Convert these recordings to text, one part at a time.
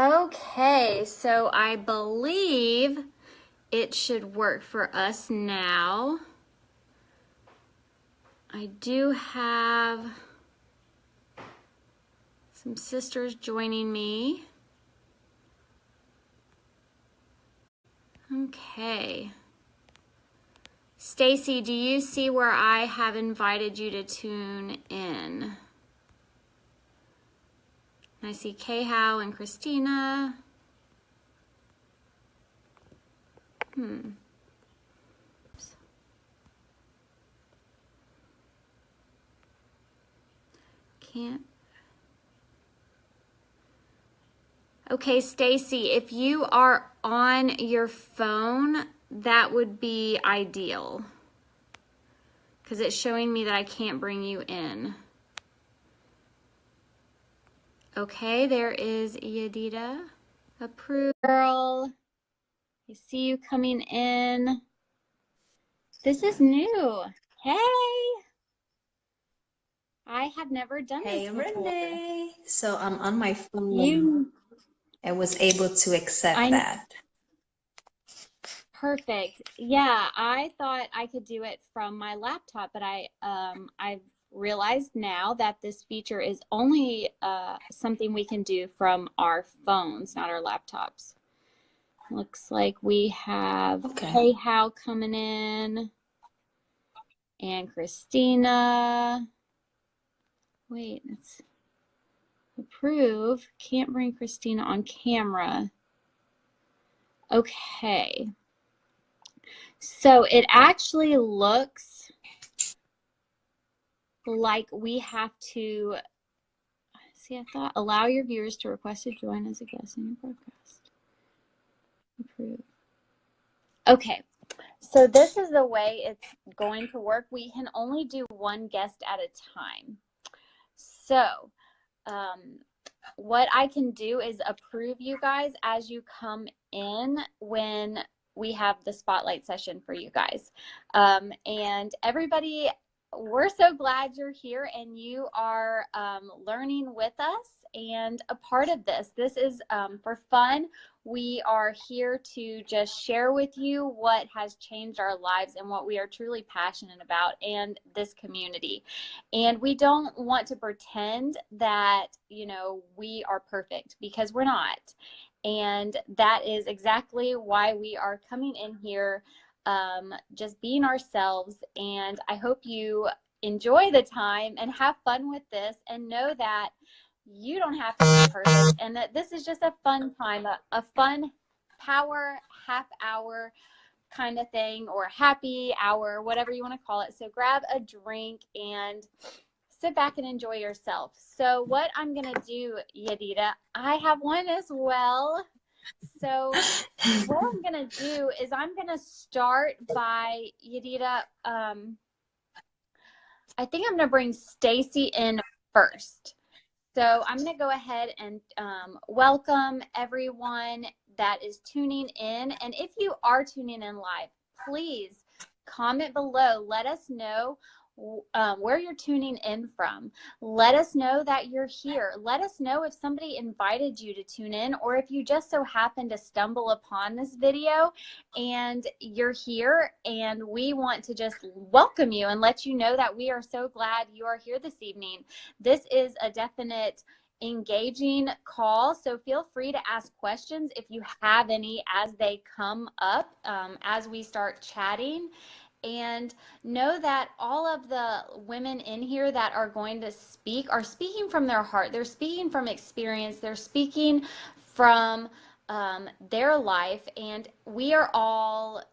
Okay, so I believe it should work for us now. I do have some sisters joining me. Okay. Stacy, do you see where I have invited you to tune in? I see Kay-How and Christina. Can't. Okay, Stacy, if you are on your phone, that would be ideal. Because it's showing me that I can't bring you in. Okay, there is Yadida. Approved. Girl, I see you coming in. This is new. Hey! I have never done this before. Renee. So I'm on my phone. I was able to accept that. Perfect. Yeah, I thought I could do it from my laptop, but I've realized now that this feature is only something we can do from our phones, not our laptops. Looks like we have Kay-How coming in and Christina. Wait, it's approve. Can't bring Christina on camera. Okay. So it actually looks like we have to, see, I thought allow your viewers to request to join as a guest in your broadcast. Approve. Okay. So this is the way it's going to work. We can only do one guest at a time. So what I can do is approve you guys as you come in when we have the spotlight session for you guys. And everybody, we're so glad you're here and you are learning with us and a part of this. This is for fun. We are here to just share with you what has changed our lives and what we are truly passionate about and this community. And we don't want to pretend that, you know, we are perfect because we're not. And that is exactly why we are coming in here, just being ourselves. And I hope you enjoy the time and have fun with this and know that you don't have to be perfect and that this is just a fun time, a fun power half hour kind of thing, or happy hour, whatever you want to call it. So grab a drink and sit back and enjoy yourself. So what I'm going to do, Yadida, I have one as well. So what I'm going to do is I'm going to start by, Yadida, I think I'm going to bring Stacy in first. So I'm going to go ahead and welcome everyone that is tuning in. And if you are tuning in live, please comment below. Let us know where you're tuning in from. Let us know that you're here. Let us know if somebody invited you to tune in, or if you just so happen to stumble upon this video and you're here, and we want to just welcome you and let you know that we are so glad you are here this evening. This is a definite engaging call, so feel free to ask questions if you have any as they come up as we start chatting. And know that all of the women in here that are going to speak are speaking from their heart. They're speaking from experience. They're speaking from their life. And we're all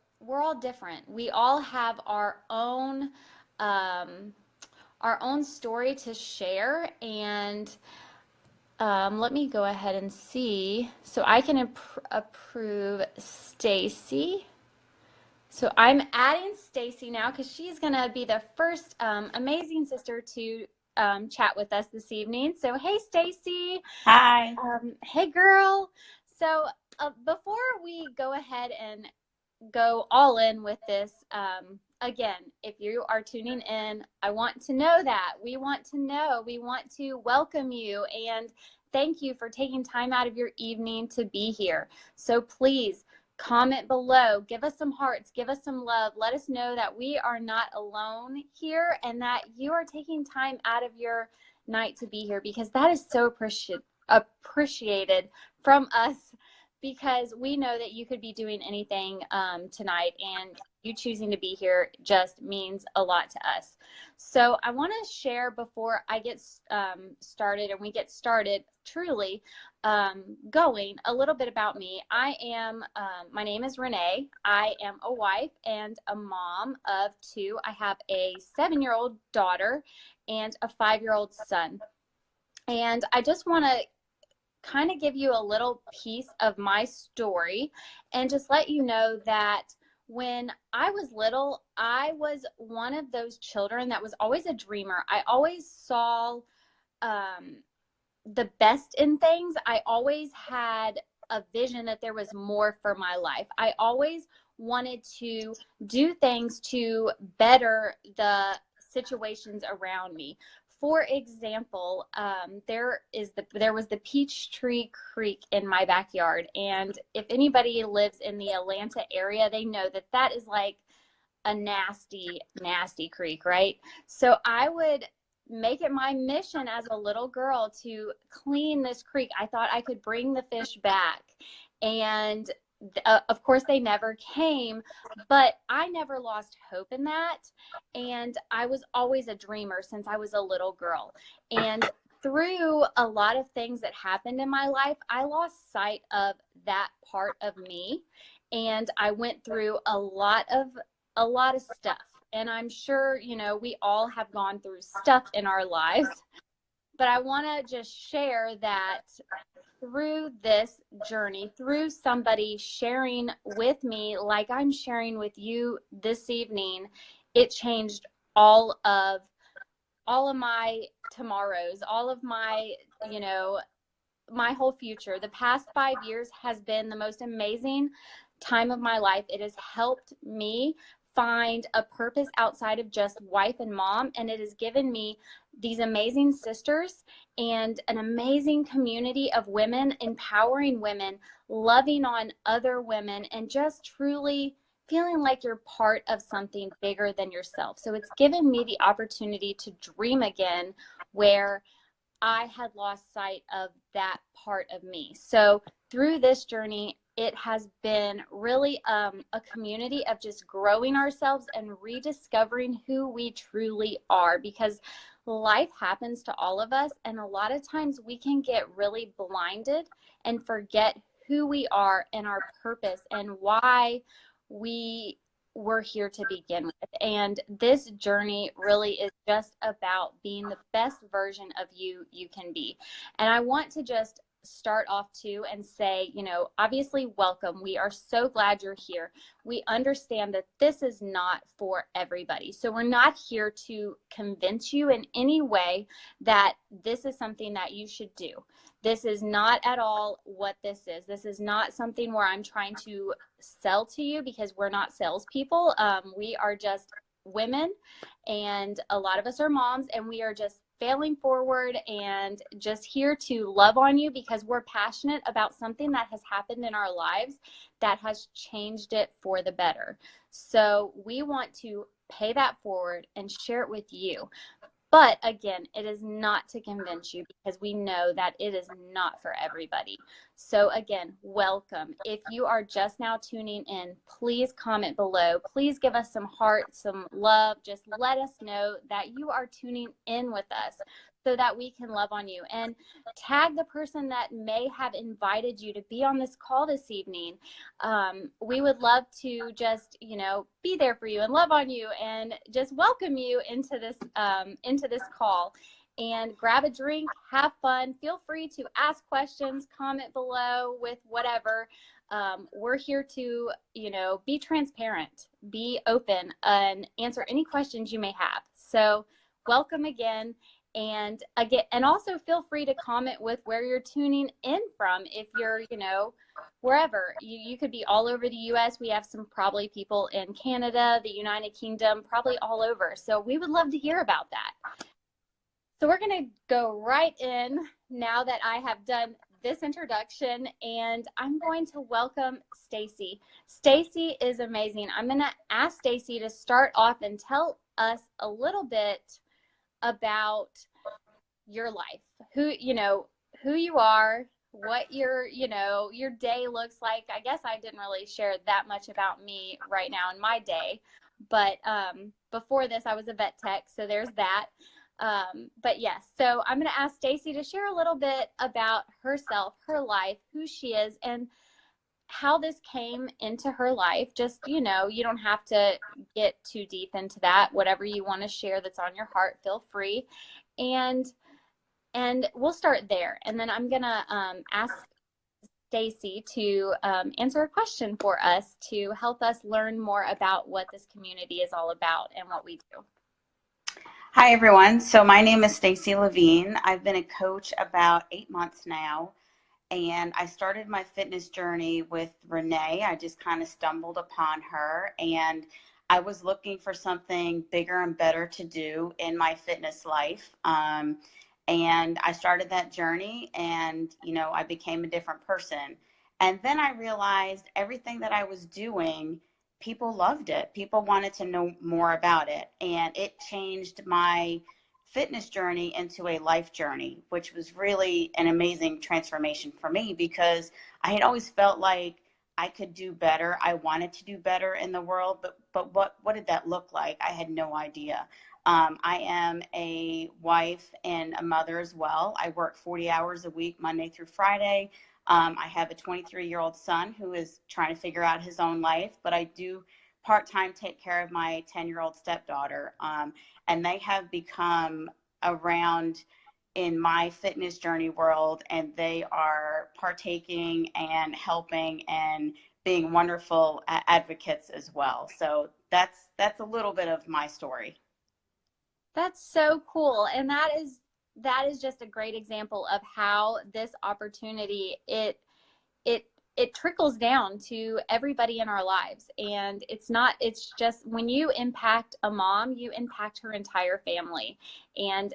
different. We all have our own story to share. And let me go ahead and see. So I can approve Stacy. So I'm adding Stacy now because she's going to be the first amazing sister to chat with us this evening. So hey, Stacy. Hi. Hey, girl. So before we go ahead and go all in with this again, if you are tuning in, I want to know that. We want to know. We want to welcome you and thank you for taking time out of your evening to be here. So please comment below, give us some hearts, give us some love. Let us know that we are not alone here and that you are taking time out of your night to be here, because that is so appreciated from us, because we know that you could be doing anything tonight, and you choosing to be here just means a lot to us. So I want to share before I get started and we get started truly going a little bit about me. I am, my name is Renee. I am a wife and a mom of two. I have a 7-year-old daughter and a 5-year-old son. And I just want to kind of give you a little piece of my story and just let you know that when I was little, I was one of those children that was always a dreamer. I always saw the best in things. I always had a vision that there was more for my life. I always wanted to do things to better the situations around me. For example, there was the Peachtree Creek in my backyard, and if anybody lives in the Atlanta area, they know that that is like a nasty, nasty creek, right? So I would make it my mission as a little girl to clean this creek. I thought I could bring the fish back, and of course they never came, but I never lost hope in that, and I was always a dreamer since I was a little girl. And through a lot of things that happened in my life, I lost sight of that part of me, and I went through a lot of stuff. And I'm sure, you know, we all have gone through stuff in our lives, but I want to just share that through this journey, through somebody sharing with me like I'm sharing with you this evening, it changed all of my tomorrows, all of my, you know, my whole future. The past 5 years has been the most amazing time of my life. It has helped me find a purpose outside of just wife and mom, and it has given me these amazing sisters and an amazing community of women, empowering women, loving on other women, and just truly feeling like you're part of something bigger than yourself. So it's given me the opportunity to dream again, where I had lost sight of that part of me. So through this journey, it has been really a community of just growing ourselves and rediscovering who we truly are, because life happens to all of us, and a lot of times we can get really blinded and forget who we are and our purpose and why we were here to begin with. And this journey really is just about being the best version of you can be. And I want to just start off too and say, you know, obviously welcome. We are so glad you're here. We understand that this is not for everybody. So we're not here to convince you in any way that this is something that you should do. This is not at all what this is. This is not something where I'm trying to sell to you, because we're not salespeople. We are just women, and a lot of us are moms, and we are just failing forward and just here to love on you, because we're passionate about something that has happened in our lives that has changed it for the better. So we want to pay that forward and share it with you. But again, it is not to convince you, because we know that it is not for everybody. So again, welcome. If you are just now tuning in, please comment below. Please give us some heart, some love. Just let us know that you are tuning in with us, so that we can love on you, and tag the person that may have invited you to be on this call this evening. We would love to just, you know, be there for you and love on you and just welcome you into this call. And grab a drink, have fun. Feel free to ask questions, comment below with whatever. We're here to, you know, be transparent, be open, and answer any questions you may have. So welcome again. And again, and also feel free to comment with where you're tuning in from. If you're, you know, wherever. You could be all over the US. We have some probably people in Canada, the United Kingdom, probably all over. So we would love to hear about that. So we're going to go right in now that I have done this introduction, and I'm going to welcome Stacy. Stacy is amazing. I'm going to ask Stacy to start off and tell us a little bit about your life, who you are, what your day looks like. I guess I didn't really share that much about me right now in my day, but before this I was a vet tech, so there's that. But yes, so I'm going to ask Stacy to share a little bit about herself, her life, who she is, and how this came into her life. Just, you don't have to get too deep into that. Whatever you want to share that's on your heart, feel free. And we'll start there. And then I'm going to ask Stacy to answer a question for us to help us learn more about what this community is all about and what we do. Hi, everyone. So my name is Stacy Levine. I've been a coach about 8 months now, and I started my fitness journey with Renee. I just kind of stumbled upon her, and I was looking for something bigger and better to do in my fitness life. And I started that journey, and, I became a different person. And then I realized everything that I was doing, people loved it. People wanted to know more about it. And it changed my fitness journey into a life journey, which was really an amazing transformation for me, because I had always felt like I could do better. I wanted to do better in the world, but what did that look like? I had no idea. I am a wife and a mother as well. I work 40 hours a week, Monday through Friday. I have a 23-year-old son who is trying to figure out his own life, but I do part-time take care of my 10-year-old stepdaughter. And they have become around in my fitness journey world, and they are partaking and helping and being wonderful advocates as well. So that's a little bit of my story. That's so cool. And that is just a great example of how this opportunity, it trickles down to everybody in our lives. And it's just when you impact a mom, you impact her entire family. And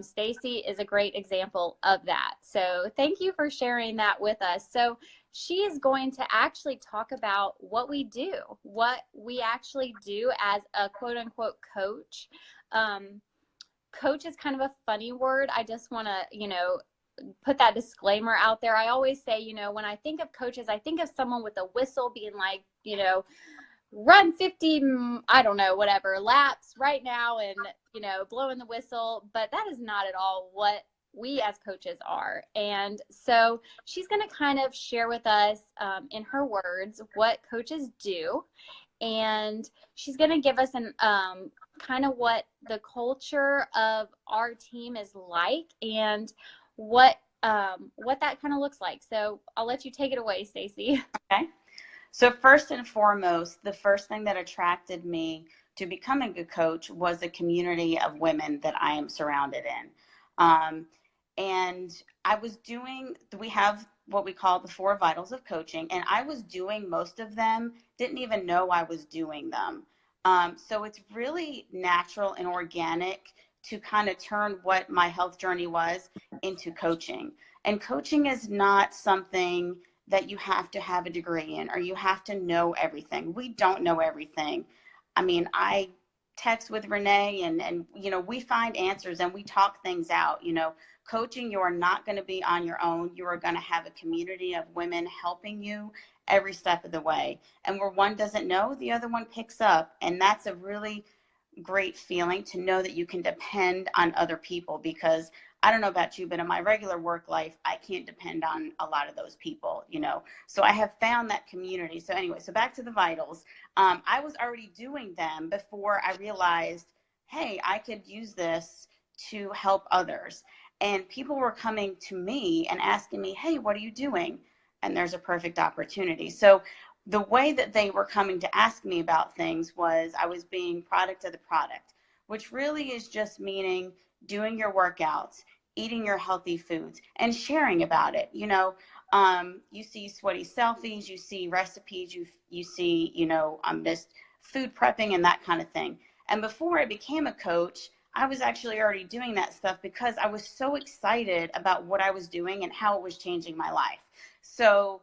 Stacy is a great example of that. So thank you for sharing that with us. So she is going to actually talk about what we do, what we actually do as a quote unquote coach. Coach is kind of a funny word. I just want to, put that disclaimer out there. I always say, when I think of coaches, I think of someone with a whistle being like, run 50, I don't know, whatever, laps right now and, blowing the whistle. But that is not at all what we as coaches are. And so she's going to kind of share with us, in her words, what coaches do. And she's going to give us an kind of what the culture of our team is like and what that kind of looks like. So I'll let you take it away, Stacy. Okay. So first and foremost, the first thing that attracted me to becoming a coach was a community of women that I am surrounded in. And we have what we call the 4 vitals of coaching, and I was doing most of them, didn't even know I was doing them. So it's really natural and organic to kind of turn what my health journey was into coaching. And coaching is not something that you have to have a degree in or you have to know everything. We don't know everything. I mean, I text with Renee and we find answers and we talk things out. Coaching, you are not going to be on your own. You are going to have a community of women helping you every step of the way. And where one doesn't know, the other one picks up. And that's a really great feeling to know that you can depend on other people, because I don't know about you, but in my regular work life, I can't depend on a lot of those people, So I have found that community. So anyway, so back to the vitals. I was already doing them before I realized, hey, I could use this to help others. And people were coming to me and asking me, hey, what are you doing? And there's a perfect opportunity. So the way that they were coming to ask me about things was I was being product of the product, which really is just meaning doing your workouts, eating your healthy foods, and sharing about it. You see sweaty selfies, you see recipes, you see, you know, just food prepping and that kind of thing. And before I became a coach, I was actually already doing that stuff because I was so excited about what I was doing and how it was changing my life. So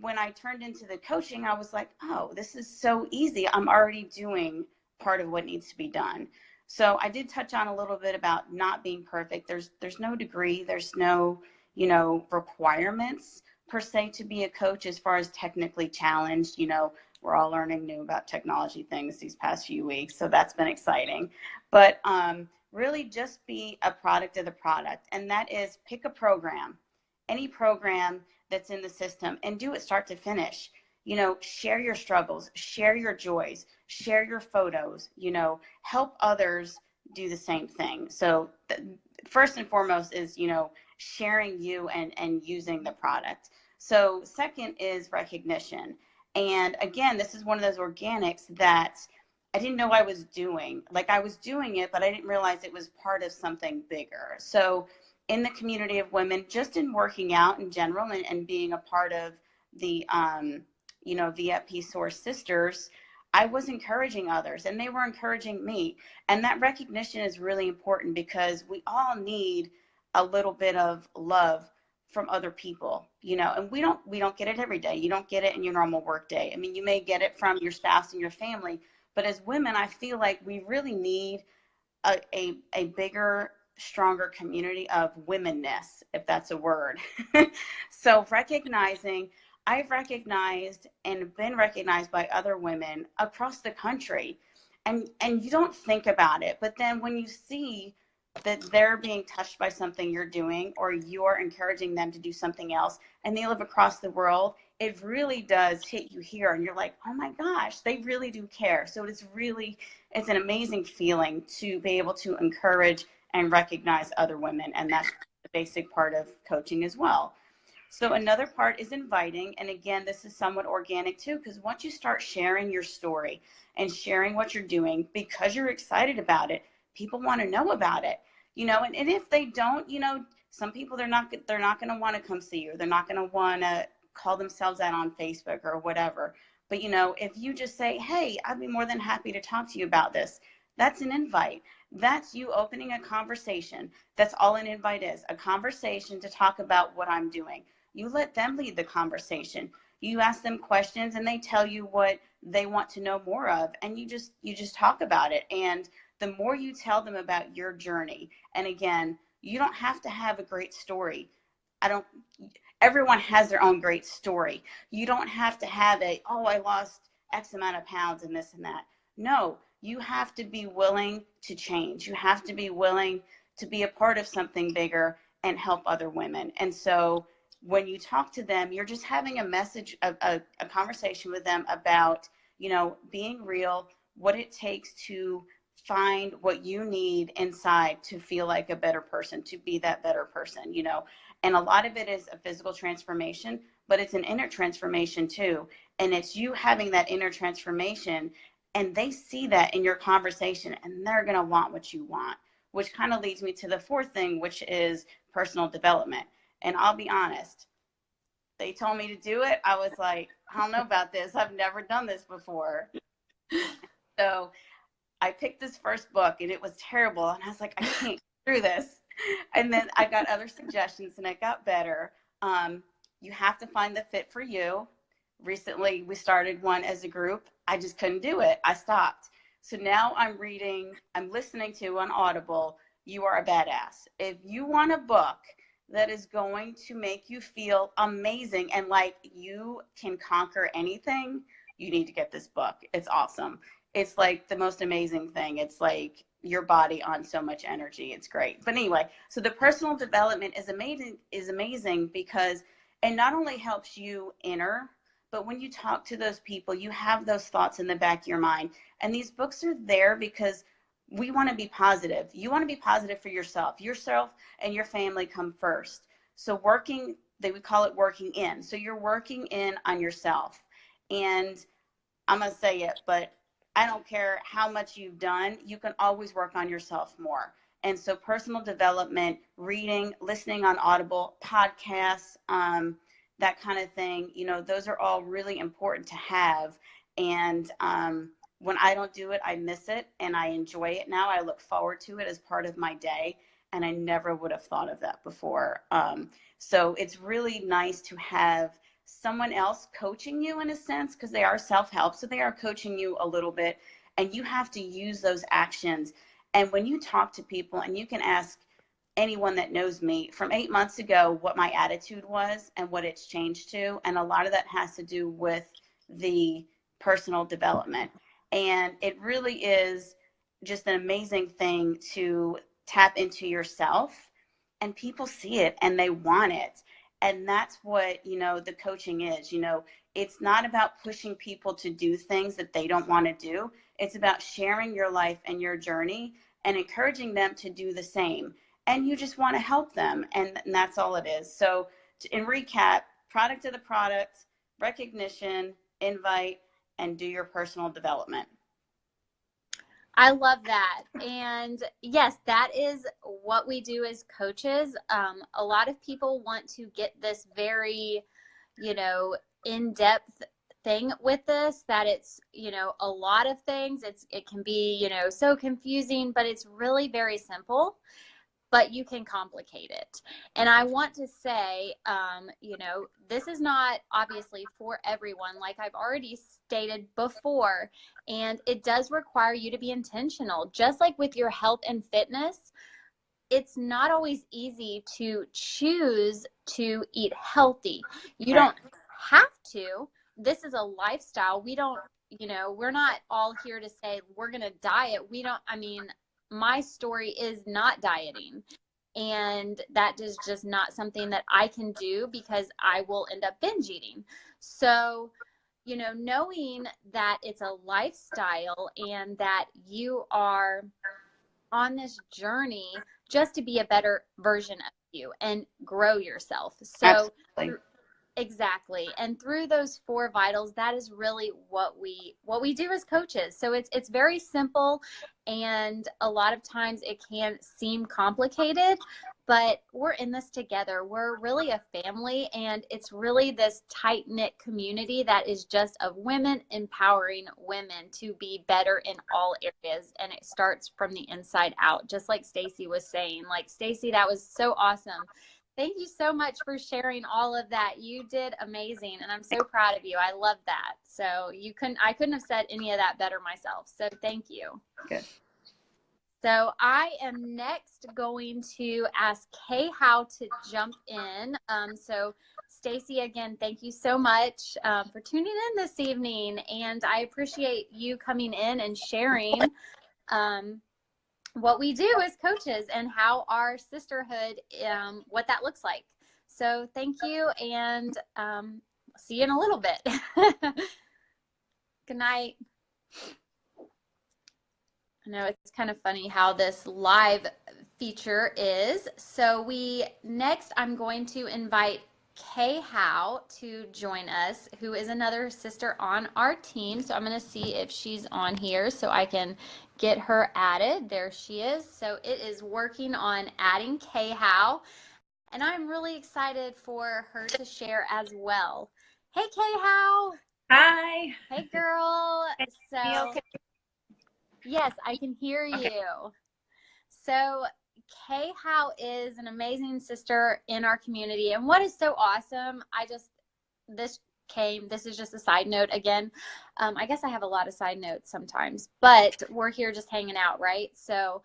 when I turned into the coaching, I was like, oh, this is so easy. I'm already doing part of what needs to be done. So I did touch on a little bit about not being perfect. There's no degree, there's no, you know, requirements per se to be a coach as far as technically challenged. You know, we're all learning new about technology things these past few weeks, so that's been exciting. But really just be a product of the product, and that is pick a program, any program that's in the system, and do it start to finish. You know, share your struggles, share your joys, share your photos, you know, help others do the same thing. So first and foremost is, you know, sharing you and using the product. So second is recognition. And again, this is one of those organics that I didn't know I was doing. Like, I was doing it, but I didn't realize it was part of something bigger. So in the community of women, just in working out in general and being a part of the, you know, the Peace Source Sisters, I was encouraging others and they were encouraging me. And that recognition is really important because we all need a little bit of love from other people, you know, and we don't get it every day. You don't get it in your normal work day. I mean, you may get it from your spouse and your family, but as women, I feel like we really need a bigger, stronger community of womenness, if that's a word. So I've recognized and been recognized by other women across the country, and you don't think about it, but then when you see that they're being touched by something you're doing, or you're encouraging them to do something else, and they live across the world, it really does hit you here, and you're like, oh my gosh, they really do care. So it's an amazing feeling to be able to encourage and recognize other women, and that's the basic part of coaching as well. So another part is inviting, and again, this is somewhat organic too, because once you start sharing your story and sharing what you're doing because you're excited about it, people want to know about it, you know, and if they don't, you know, some people, they're not going to want to come see you. They're not going to want to call themselves out on Facebook or whatever. But, you know, if you just say, hey, I'd be more than happy to talk to you about this, that's an invite. That's you opening a conversation. That's all an invite is, a conversation to talk about what I'm doing. You let them lead the conversation. You ask them questions and they tell you what they want to know more of. And you just talk about it. And the more you tell them about your journey, and again, you don't have to have a great story. Everyone has their own great story. You don't have to have I lost X amount of pounds and this and that. No, you have to be willing to change. You have to be willing to be a part of something bigger and help other women. And so when you talk to them, you're just having a message, a conversation with them about, you know, being real, what it takes to find what you need inside to feel like a better person, to be that better person, you know. And a lot of it is a physical transformation, but it's an inner transformation too. And it's you having that inner transformation, and they see that in your conversation, and they're going to want what you want, which kind of leads me to the fourth thing, which is personal development. And I'll be honest, they told me to do it. I was like, I don't know about this. I've never done this before. So I picked this first book and it was terrible. And I was like, I can't get through this. And then I got other suggestions and it got better. You have to find the fit for you. Recently, we started one as a group. I just couldn't do it. I stopped. So now I'm listening to on Audible, You Are a Badass. If you want a book that is going to make you feel amazing and like you can conquer anything, you need to get this book. It's awesome. It's like the most amazing thing. It's like your body on so much energy. It's great. But anyway, so the personal development is amazing because it not only helps you inner, but when you talk to those people, you have those thoughts in the back of your mind. And these books are there because we want to be positive. You want to be positive for yourself. Yourself and your family come first. So they would call it working in. So you're working in on yourself. And I'm going to say it, but I don't care how much you've done, you can always work on yourself more. And so personal development, reading, listening on Audible, podcasts, that kind of thing, you know, those are all really important to have. And when I don't do it, I miss it, and I enjoy it now. I look forward to it as part of my day, and I never would have thought of that before. So it's really nice to have someone else coaching you in a sense, because they are self-help. So they are coaching you a little bit, and you have to use those actions. And when you talk to people, and you can ask anyone that knows me from 8 months ago what my attitude was and what it's changed to. And a lot of that has to do with the personal development. And it really is just an amazing thing to tap into yourself, and people see it and they want it. And that's what, you know, the coaching is. You know, it's not about pushing people to do things that they don't want to do. It's about sharing your life and your journey and encouraging them to do the same. And you just want to help them. And that's all it is. So in recap, product of the product, recognition, invite, and do your personal development. I love that. And yes, that is what we do as coaches. A lot of people want to get this very, you know, in-depth thing with this, that it's, you know, a lot of things. It can be, you know, so confusing, but it's really very simple. But you can complicate it. And I want to say, you know, this is not obviously for everyone, like I've already stated before, and it does require you to be intentional. Just like with your health and fitness, it's not always easy to choose to eat healthy. You don't have to. This is a lifestyle. We don't, you know, we're not all here to say we're going to diet. We don't, I mean, my story is not dieting, and that is just not something that I can do, because I will end up binge eating. So, you know, knowing that it's a lifestyle and that you are on this journey just to be a better version of you and grow yourself. So Absolutely. Exactly. And through those 4 vitals, that is really what we do as coaches. So it's very simple, and a lot of times it can seem complicated, but we're in this together. We're really a family, and it's really this tight-knit community that is just of women empowering women to be better in all areas. And it starts from the inside out, just like Stacy was saying. Like, Stacy, that was so awesome. Thank you so much for sharing all of that. You did amazing, and I'm so proud of you. I love that. So I couldn't have said any of that better myself. So thank you. Good. So I am next going to ask Kay how to jump in. So Stacy, again, thank you so much for tuning in this evening, and I appreciate you coming in and sharing what we do as coaches and how our sisterhood, what that looks like. So thank you, and see you in a little bit. Good night. I know it's kind of funny how this live feature is. So next I'm going to invite Kay Howe to join us, who is another sister on our team. So I'm going to see if she's on here so I can get her added. There she is. So it is working on adding Kay Howe, and I'm really excited for her to share as well. Hey, Kay Howe. Hi. Hey, girl. So okay? yes, I can hear you. Okay. So Kay Howe is an amazing sister in our community. And what is so awesome, this is just a side note again. I guess I have a lot of side notes sometimes, but we're here just hanging out, right? So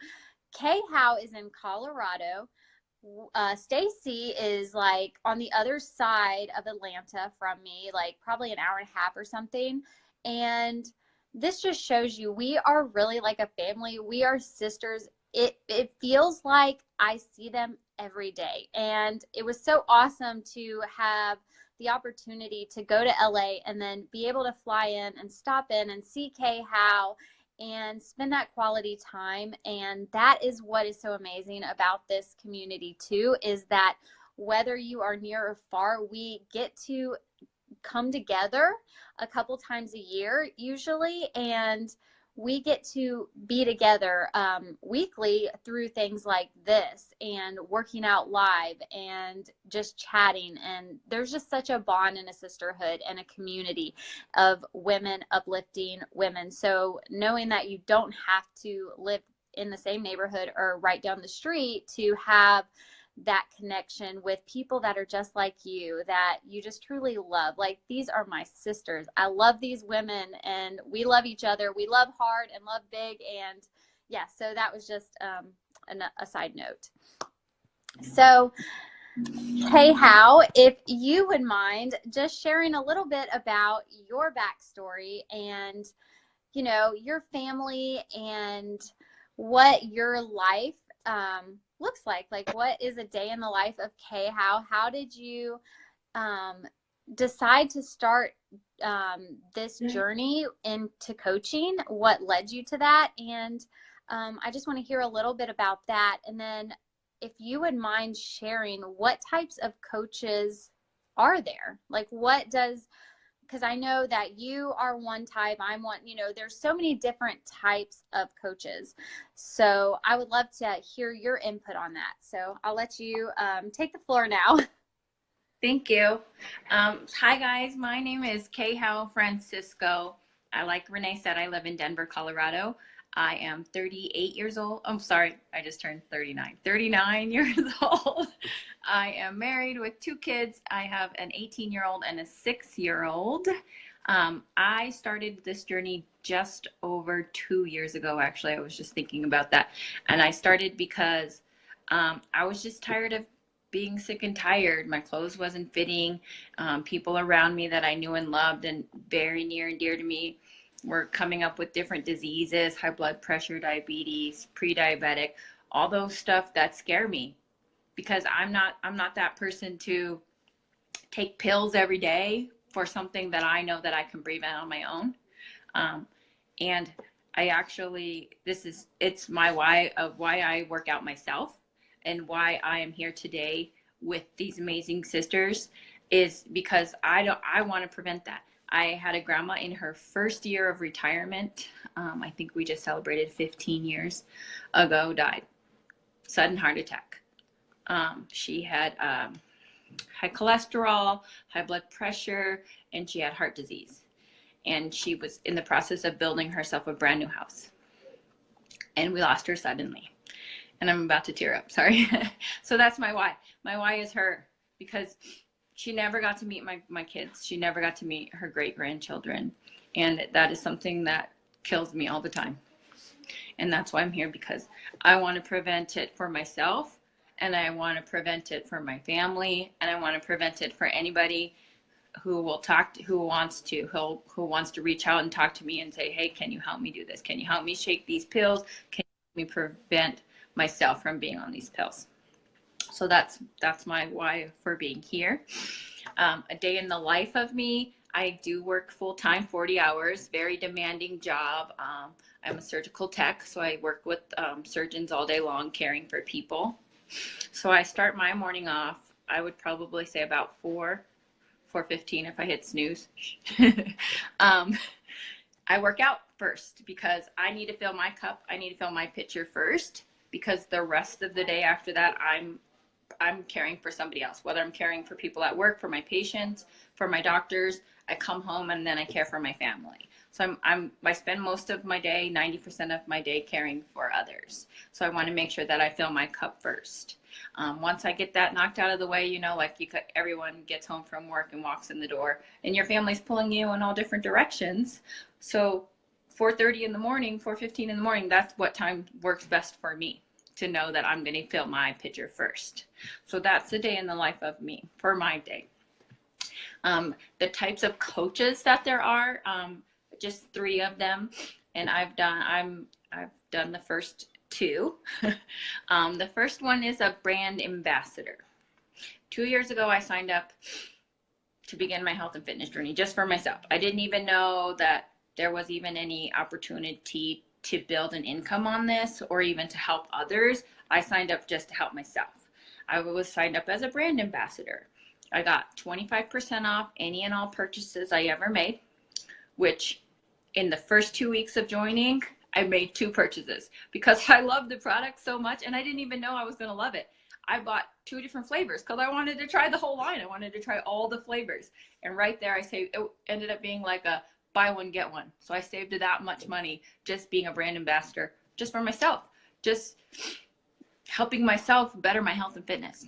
Kay Howe is in Colorado. Stacy is like on the other side of Atlanta from me, like probably an hour and a half or something. And this just shows you we are really like a family. We are sisters. It feels like I see them every day. And it was so awesome to have the opportunity to go to LA and then be able to fly in and stop in and see Kay Howe and spend that quality time. And that is what is so amazing about this community too, is that whether you are near or far, we get to come together a couple times a year usually, and we get to be together weekly through things like this and working out live and just chatting. And there's just such a bond and a sisterhood and a community of women uplifting women. So knowing that you don't have to live in the same neighborhood or right down the street to have that connection with people that are just like you, that you just truly love. Like, these are my sisters. I love these women, and we love each other. We love hard and love big. And yeah, so that was just a side note. So, hey, How, if you would mind just sharing a little bit about your backstory and, you know, your family and what your life looks like what is a day in the life of Kay How? How did you decide to start this journey into coaching? What led you to that? And I just want to hear a little bit about that. And then if you would mind sharing, what types of coaches are there? Like, what does, because I know that you are one type, I'm one, you know, there's so many different types of coaches. So I would love to hear your input on that. So I'll let you take the floor now. Thank you. Hi guys, my name is Kay How Francisco. Like Renee said, I live in Denver, Colorado. I am 38 years old. I'm sorry, I just turned 39 years old. I am married with 2 kids. I have an 18-year-old and a 6-year-old. I started this journey just over 2 years ago, actually. I was just thinking about that. And I started because I was just tired of being sick and tired. My clothes wasn't fitting. People around me that I knew and loved and very near and dear to me were coming up with different diseases, high blood pressure, diabetes, pre-diabetic, all those stuff that scare me, because I'm not that person to take pills every day for something that I know that I can prevent on my own. And I actually, it's my why of why I work out myself and why I am here today with these amazing sisters, is because I want to prevent that. I had a grandma in her first year of retirement. I think we just celebrated 15 years ago, died. Sudden heart attack. She had high cholesterol, high blood pressure, and she had heart disease. And she was in the process of building herself a brand new house. And we lost her suddenly. And I'm about to tear up, sorry. So that's my why. My why is her, because she never got to meet my kids. She never got to meet her great-grandchildren. And that is something that kills me all the time. And that's why I'm here, because I want to prevent it for myself, and I want to prevent it for my family, and I want to prevent it for anybody who will who wants to reach out and talk to me and say, hey, can you help me do this? Can you help me shake these pills? Can you help me prevent myself from being on these pills? So that's my why for being here. A day in the life of me, I do work full-time, 40 hours, very demanding job. I'm a surgical tech, so I work with surgeons all day long, caring for people. So I start my morning off, I would probably say about 4:15 if I hit snooze. I work out first because I need to fill my cup. I need to fill my pitcher first, because the rest of the day after that, I'm caring for somebody else, whether I'm caring for people at work, for my patients, for my doctors. I come home and then I care for my family. So I spend most of my day, 90% of my day, caring for others. So I want to make sure that I fill my cup first. Once I get that knocked out of the way, you know, like everyone gets home from work and walks in the door, and your family's pulling you in all different directions. So 4:30 in the morning, 4:15 in the morning, that's what time works best for me, to know that I'm going to fill my pitcher first. So that's the day in the life of me for my day. The types of coaches that there are, just 3 of them, and I've done the first 2. The first one is a brand ambassador. 2 years ago, I signed up to begin my health and fitness journey just for myself. I didn't even know that there was even any opportunity to build an income on this or even to help others. I signed up just to help myself. I was signed up as a brand ambassador. I got 25% off any and all purchases I ever made, which in the first 2 weeks of joining, I made 2 purchases because I love the product so much, and I didn't even know I was going to love it. I bought 2 different flavors because I wanted to try the whole line. I wanted to try all the flavors. And right there, I saved, it ended up being like a buy one, get one. So I saved that much money just being a brand ambassador, just for myself, just helping myself better my health and fitness.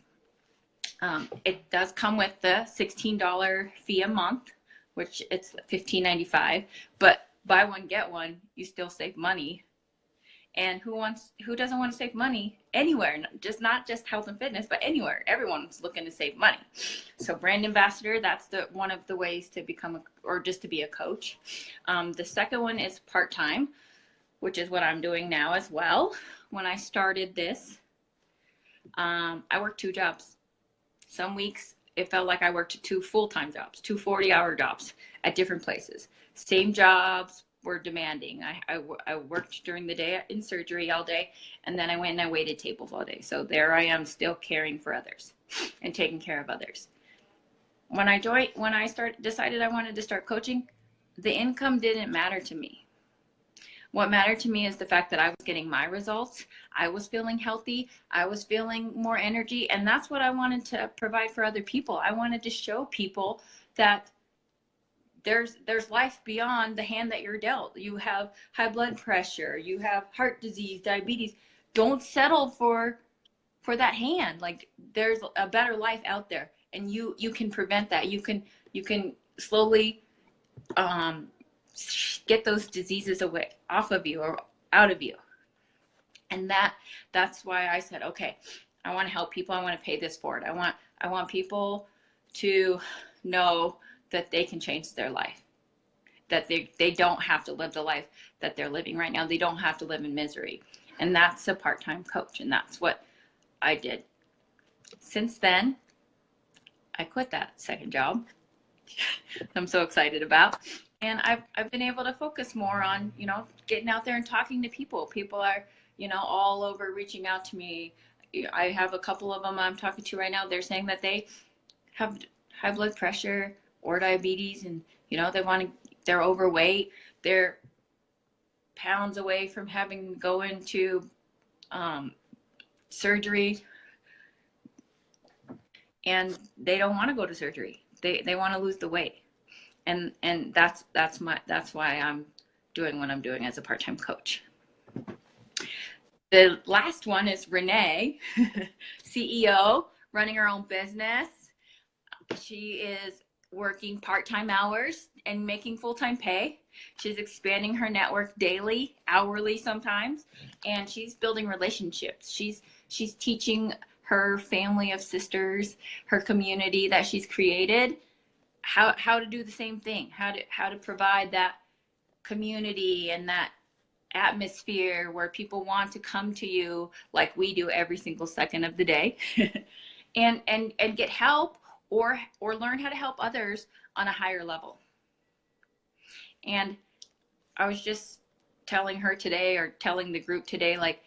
It does come with the $16 fee a month, which it's $15.95, but buy one, get one, you still save money. And who doesn't want to save money anywhere? Not just health and fitness, but anywhere. Everyone's looking to save money. So brand ambassador, that's one of the ways to become or just to be a coach. The second one is part-time, which is what I'm doing now as well. When I started this, I worked 2 jobs. Some weeks it felt like I worked 2 full-time jobs, 2 40-hour jobs at different places. Same jobs were demanding. I worked during the day in surgery all day, and then I went and I waited tables all day. So there I am still caring for others and taking care of others. When I decided I wanted to start coaching, the income didn't matter to me. What mattered to me is the fact that I was getting my results. I was feeling healthy. I was feeling more energy. And that's what I wanted to provide for other people. I wanted to show people that there's life beyond the hand that you're dealt. You have high blood pressure, you have heart disease, diabetes. Don't settle for that hand. Like, there's a better life out there, and you can prevent that. You can slowly get those diseases off of you or out of you. And that's why I said, okay, I want to help people. I want to pay this forward. I want people to know that they can change their life, that they don't have to live the life that they're living right now. They don't have to live in misery. And that's a part-time coach. And that's what I did. Since then, I quit that second job I'm so excited about. And I've been able to focus more on, getting out there and talking to people. People are, all over reaching out to me. I have a couple of them I'm talking to right now. They're saying that they have high blood pressure or diabetes, and they're overweight. They're pounds away from having to go into surgery, and they don't want to go to surgery. They want to lose the weight, and that's why I'm doing what I'm doing as a part-time coach. The last one is Renee, CEO, running her own business. She is working part-time hours and making full-time pay. She's expanding her network daily, hourly sometimes, and she's building relationships. She's teaching her family of sisters, her community that she's created, how to do the same thing, how to provide that community and that atmosphere where people want to come to you like we do every single second of the day and get help or learn how to help others on a higher level. And I was just telling her today, or telling the group today, like,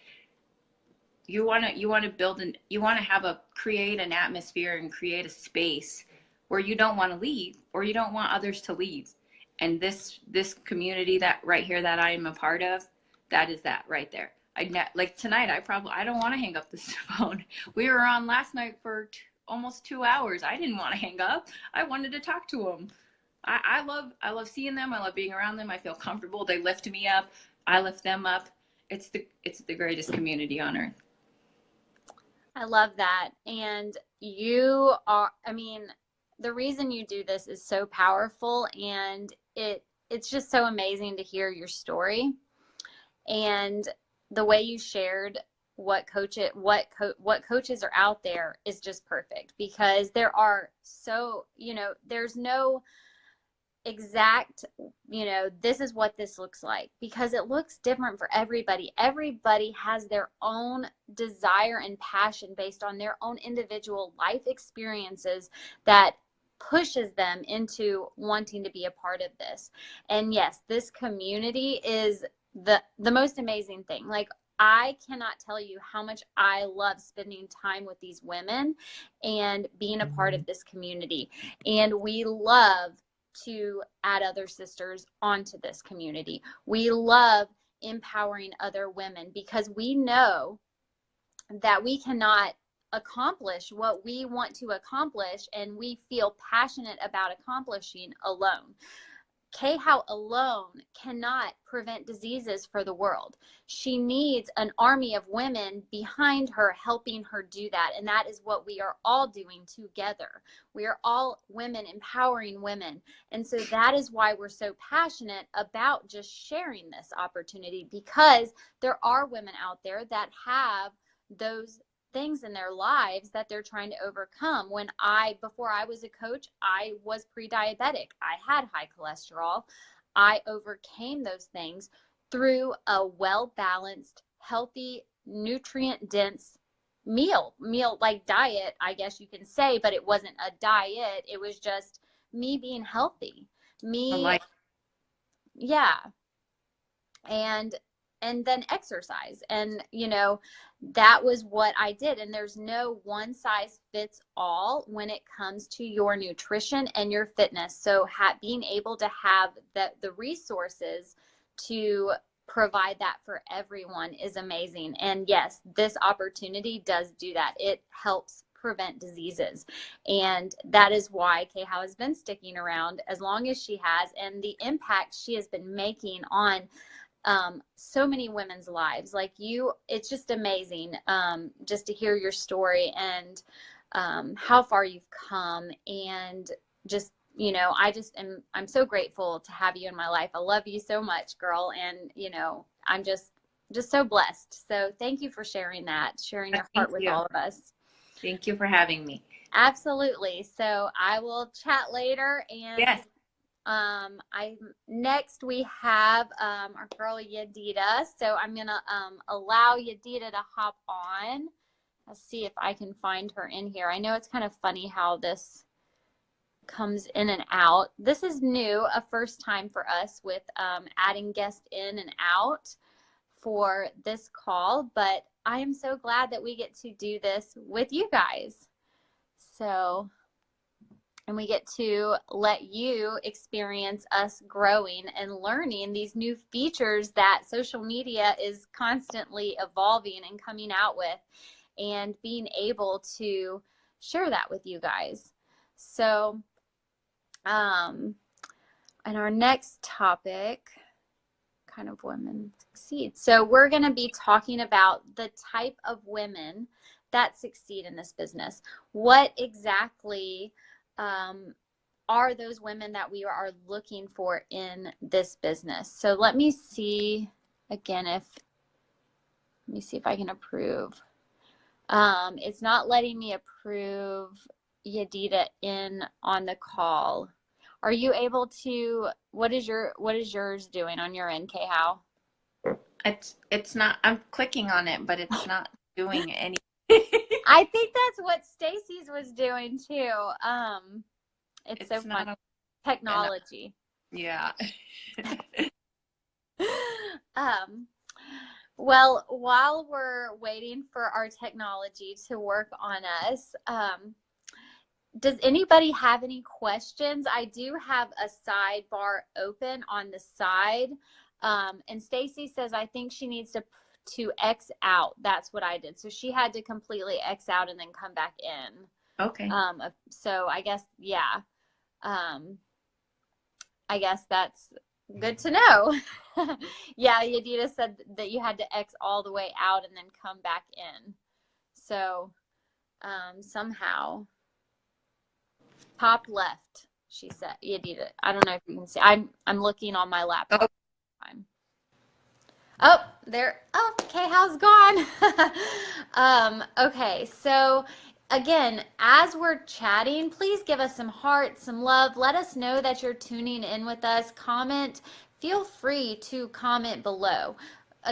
you want to create an atmosphere and create a space where you don't want to leave, or you don't want others to leave. And this community that right here that I am a part of, that is that right there. Like tonight, I don't want to hang up this phone. We were on last night for almost 2 hours. I didn't want to hang up. I wanted to talk to them. I love seeing them. I love being around them. I feel comfortable. They lift me up. I lift them up. It's the greatest community on earth. I love that. And the reason you do this is so powerful, and it's just so amazing to hear your story. And the way you shared what coaches are out there is just perfect, because there are there's no exact, this is what this looks like, because it looks different for everybody. Everybody has their own desire and passion based on their own individual life experiences that pushes them into wanting to be a part of this. And yes, this community is the most amazing thing. Like, I cannot tell you how much I love spending time with these women and being a part of this community. And we love to add other sisters onto this community. We love empowering other women because we know that we cannot accomplish what we want to accomplish and we feel passionate about accomplishing alone. KHOW alone cannot prevent diseases for the world. She needs an army of women behind her helping her do that. And that is what we are all doing together. We are all women empowering women. And so that is why we're so passionate about just sharing this opportunity, because there are women out there that have those things in their lives that they're trying to overcome. Before I was a coach, I was pre-diabetic. I had high cholesterol. I overcame those things through a well-balanced, healthy, nutrient-dense meal like diet, I guess you can say, but it wasn't a diet. It was just me being healthy. Yeah. And then exercise. And, that was what I did. And there's no one size fits all when it comes to your nutrition and your fitness. So being able to have the resources to provide that for everyone is amazing. And yes, this opportunity does do that. It helps prevent diseases. And that is why KHOW has been sticking around as long as she has, and the impact she has been making on so many women's lives. Like it's just amazing just to hear your story and how far you've come. And just, I'm so grateful to have you in my life. I love you so much, girl. And, I'm just so blessed. So thank you for sharing your heart with all of us. Thank you for having me. Absolutely. So I will chat later. And yes. Next we have our girl Yedida. So I'm gonna allow Yedida to hop on. Let's see if I can find her in here. I know it's kind of funny how this comes in and out. This is new, a first time for us with adding guests in and out for this call, but I am so glad that we get to do this with you guys. And we get to let you experience us growing and learning these new features that social media is constantly evolving and coming out with, and being able to share that with you guys. So, and our next topic, kind of women succeed. So we're going to be talking about the type of women that succeed in this business. What exactly are those women that we are looking for in this business? So let me see again let me see if I can approve. It's not letting me approve Yedida in on the call. Are you able to, what is yours doing on your end, KHOW? It's not, I'm clicking on it, but it's not doing any. I think that's what Stacy's was doing too. It's so fun. Technology. Yeah. Well, while we're waiting for our technology to work on us, does anybody have any questions? I do have a sidebar open on the side. And Stacy says, I think she needs to X out. That's what I did. So she had to completely X out and then come back in. Okay. So I guess, yeah. I guess that's good to know. Yeah, Yedida said that you had to X all the way out and then come back in. So somehow, top left, she said, Yedida. I don't know if you can see. I'm looking on my laptop. Oh, there. Oh, KHOW's gone. Okay, so again, as we're chatting, please give us some hearts, some love. Let us know that you're tuning in with us. Comment. Feel free to comment below.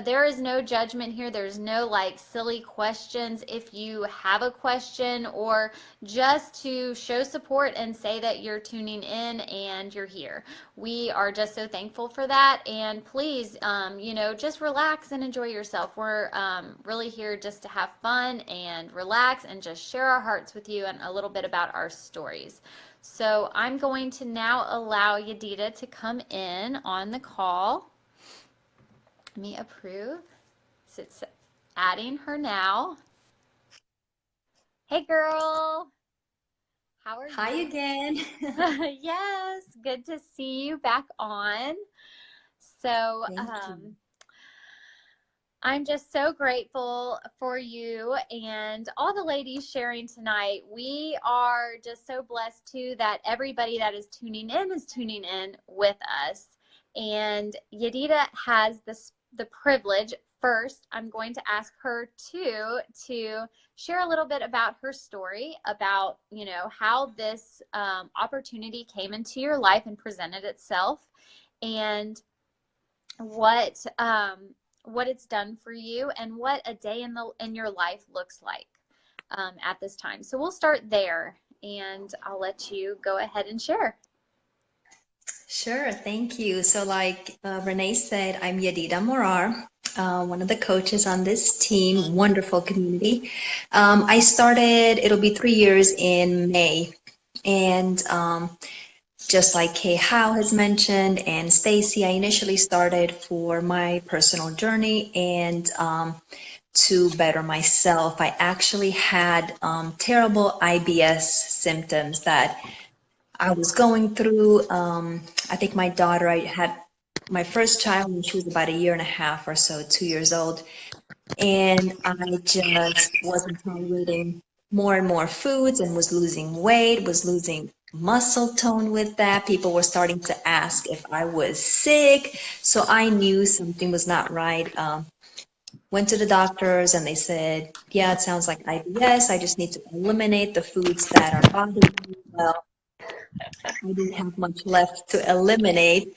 There is no judgment here. There's no like silly questions. If you have a question or just to show support and say that you're tuning in and you're here, we are just so thankful for that. And please, just relax and enjoy yourself. We're really here just to have fun and relax and just share our hearts with you and a little bit about our stories. So I'm going to now allow Yedida to come in on the call. Let me approve. So it's adding her now. Hey girl, how are Hi you? again. Yes, good to see you back on. So Thank you. I'm just so grateful for you and all the ladies sharing tonight. We are just so blessed too that everybody that is tuning in with us. And Yedida has the privilege. First, I'm going to ask her to share a little bit about her story, about, you know, how this opportunity came into your life and presented itself, and what it's done for you, and what a day in your life looks like at this time. So we'll start there, and I'll let you go ahead and share. Sure, thank you. So like Renee said, I'm Yedida Morar, one of the coaches on this team, wonderful community. I started, it'll be 3 years in May. And just like Kay Howe has mentioned and Stacy, I initially started for my personal journey and to better myself. I actually had terrible IBS symptoms that I was going through. I think my daughter, I had my first child when she was about 1.5 years or so, 2 years old. And I just wasn't tolerating more and more foods and was losing weight, was losing muscle tone with that. People were starting to ask if I was sick. So I knew something was not right. Went to the doctors and they said, yeah, it sounds like IBS. I just need to eliminate the foods that are bothering me. Well, I didn't have much left to eliminate.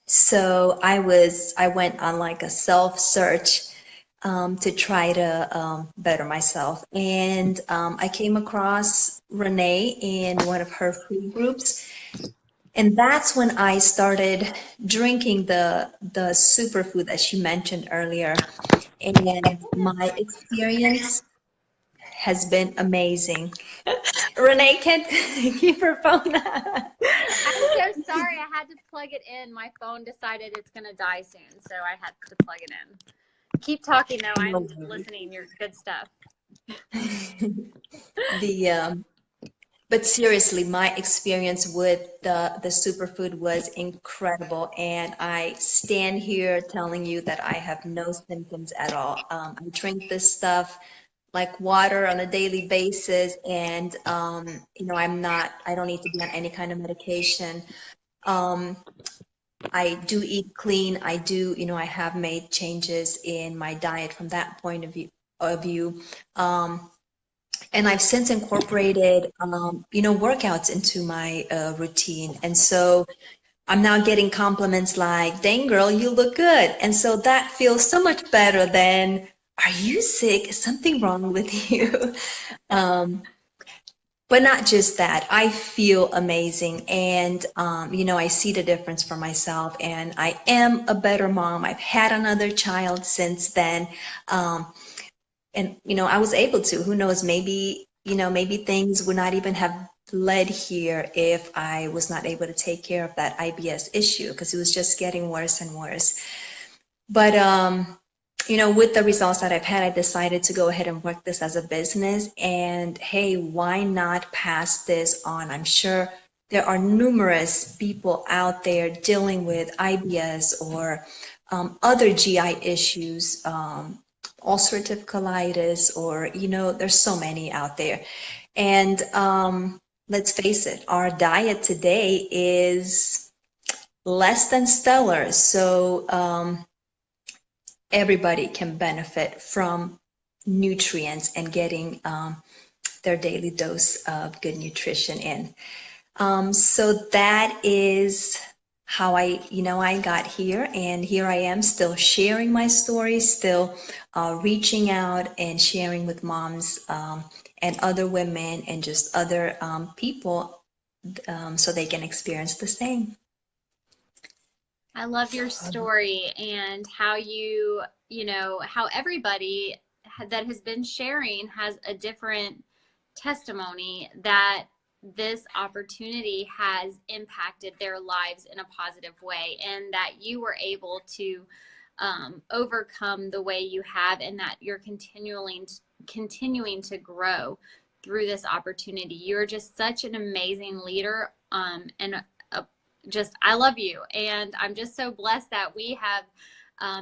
So I went on like a self search to try to better myself. And I came across Renee in one of her free groups. And that's when I started drinking the superfood that she mentioned earlier. And my experience has been amazing. Renee can't keep her phone. I'm so sorry. I had to plug it in. My phone decided it's going to die soon, so I had to plug it in. Keep talking, though. I'm No listening. You're good stuff. But seriously, my experience with the superfood was incredible, and I stand here telling you that I have no symptoms at all. I drink this stuff like water on a daily basis, and you know, I don't need to be on any kind of medication. Um, I do eat clean. I do, you know, I have made changes in my diet from that point of view. And I've since incorporated, you know, workouts into my routine. And so I'm now getting compliments like, dang girl, you look good. And so that feels so much better than, are you sick? Is something wrong with you? But not just that, I feel amazing. And, you know, I see the difference for myself, and I am a better mom. I've had another child since then. And, you know, I was able to, who knows, maybe, you know, maybe things would not even have led here if I was not able to take care of that IBS issue, because it was just getting worse and worse. But, you know, with the results that I've had, I decided to go ahead and work this as a business. And hey, why not pass this on? I'm sure there are numerous people out there dealing with IBS or other GI issues, ulcerative colitis, or, you know, there's so many out there. And let's face it, our diet today is less than stellar. So, everybody can benefit from nutrients and getting their daily dose of good nutrition in. So that is how I got here, and here I am still sharing my story, still reaching out and sharing with moms and other women and just other people so they can experience the same. I love your story and how you know, how everybody that has been sharing has a different testimony that this opportunity has impacted their lives in a positive way, and that you were able to overcome the way you have, and that you're continuing to grow through this opportunity. You're just such an amazing leader, and just, I love you. And I'm just so blessed that we have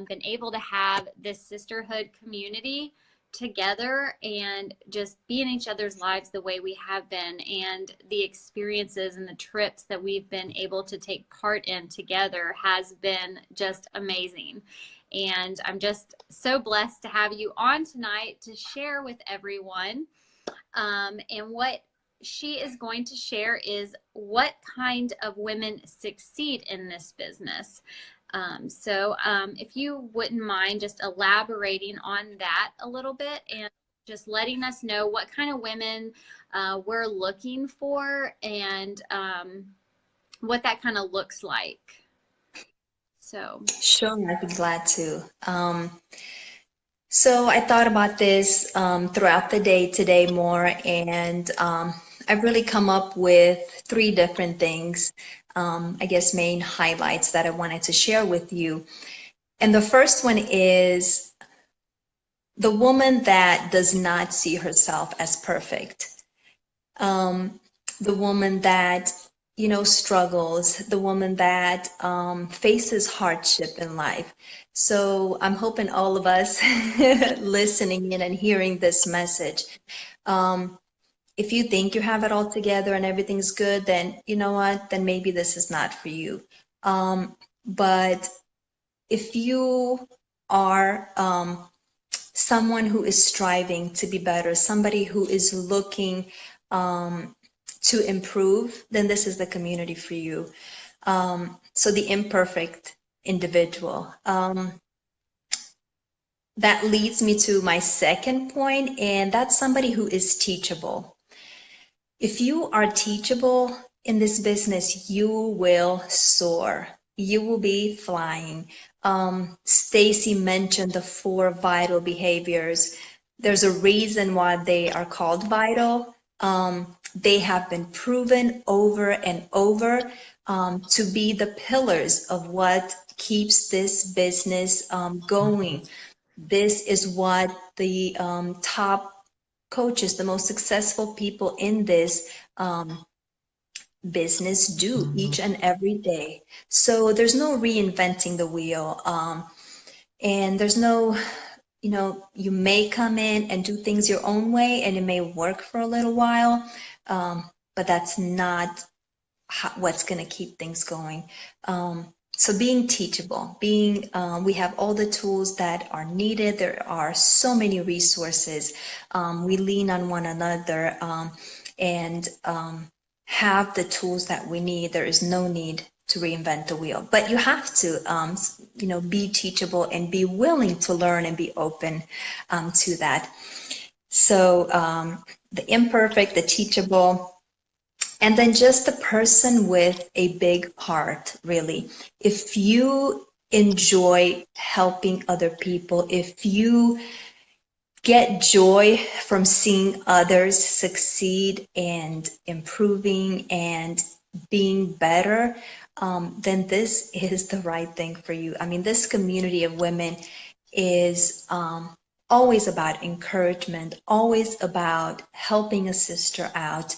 been able to have this sisterhood community together and just be in each other's lives the way we have been, and the experiences and the trips that we've been able to take part in together has been just amazing. And I'm just so blessed to have you on tonight to share with everyone. And what she is going to share is what kind of women succeed in this business. So if you wouldn't mind just elaborating on that a little bit, and just letting us know what kind of women we're looking for, and what that kind of looks like. So Sure, I'd be glad to. So I thought about this throughout the day today more, and I've really come up with 3 different things, I guess main highlights that I wanted to share with you. And the first one is the woman that does not see herself as perfect. The woman that, you know, struggles, the woman that faces hardship in life. So I'm hoping all of us listening in and hearing this message, if you think you have it all together and everything's good, then you know what, then maybe this is not for you. But if you are someone who is striving to be better, somebody who is looking to improve, then this is the community for you. So the imperfect individual. That leads me to my second point, and that's somebody who is teachable. If you are teachable in this business, you will soar. You will be flying. Stacy mentioned the 4 vital behaviors. There's a reason why they are called vital. They have been proven over and over to be the pillars of what keeps this business going. This is what the top coaches, the most successful people in this business do each and every day. So there's no reinventing the wheel. And there's no, you know, you may come in and do things your own way, and it may work for a little while, but that's not what's going to keep things going. So being teachable, we have all the tools that are needed. There are so many resources. We lean on one another and have the tools that we need. There is no need to reinvent the wheel, but you have to, you know, be teachable and be willing to learn and be open to that. So the imperfect, the teachable, and then just the person with a big heart, really. If you enjoy helping other people, if you get joy from seeing others succeed and improving and being better, then this is the right thing for you. I mean, this community of women is always about encouragement, always about helping a sister out.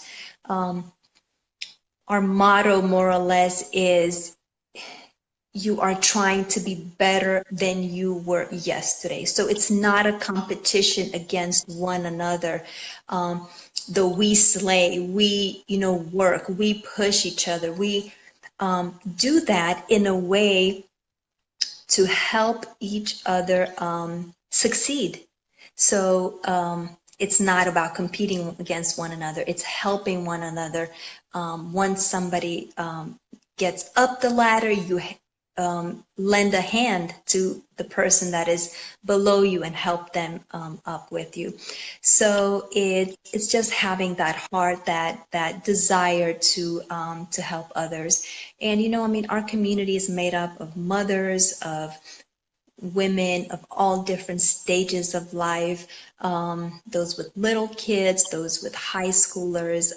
Our motto, more or less, is you are trying to be better than you were yesterday. So it's not a competition against one another. Though we slay, we, you know, work, we push each other. We do that in a way to help each other succeed. So it's not about competing against one another. It's helping one another. Once somebody gets up the ladder, you lend a hand to the person that is below you and help them up with you. So it's just having that heart, that desire to help others. And you know, I mean, our community is made up of mothers, of women of all different stages of life, those with little kids, those with high schoolers,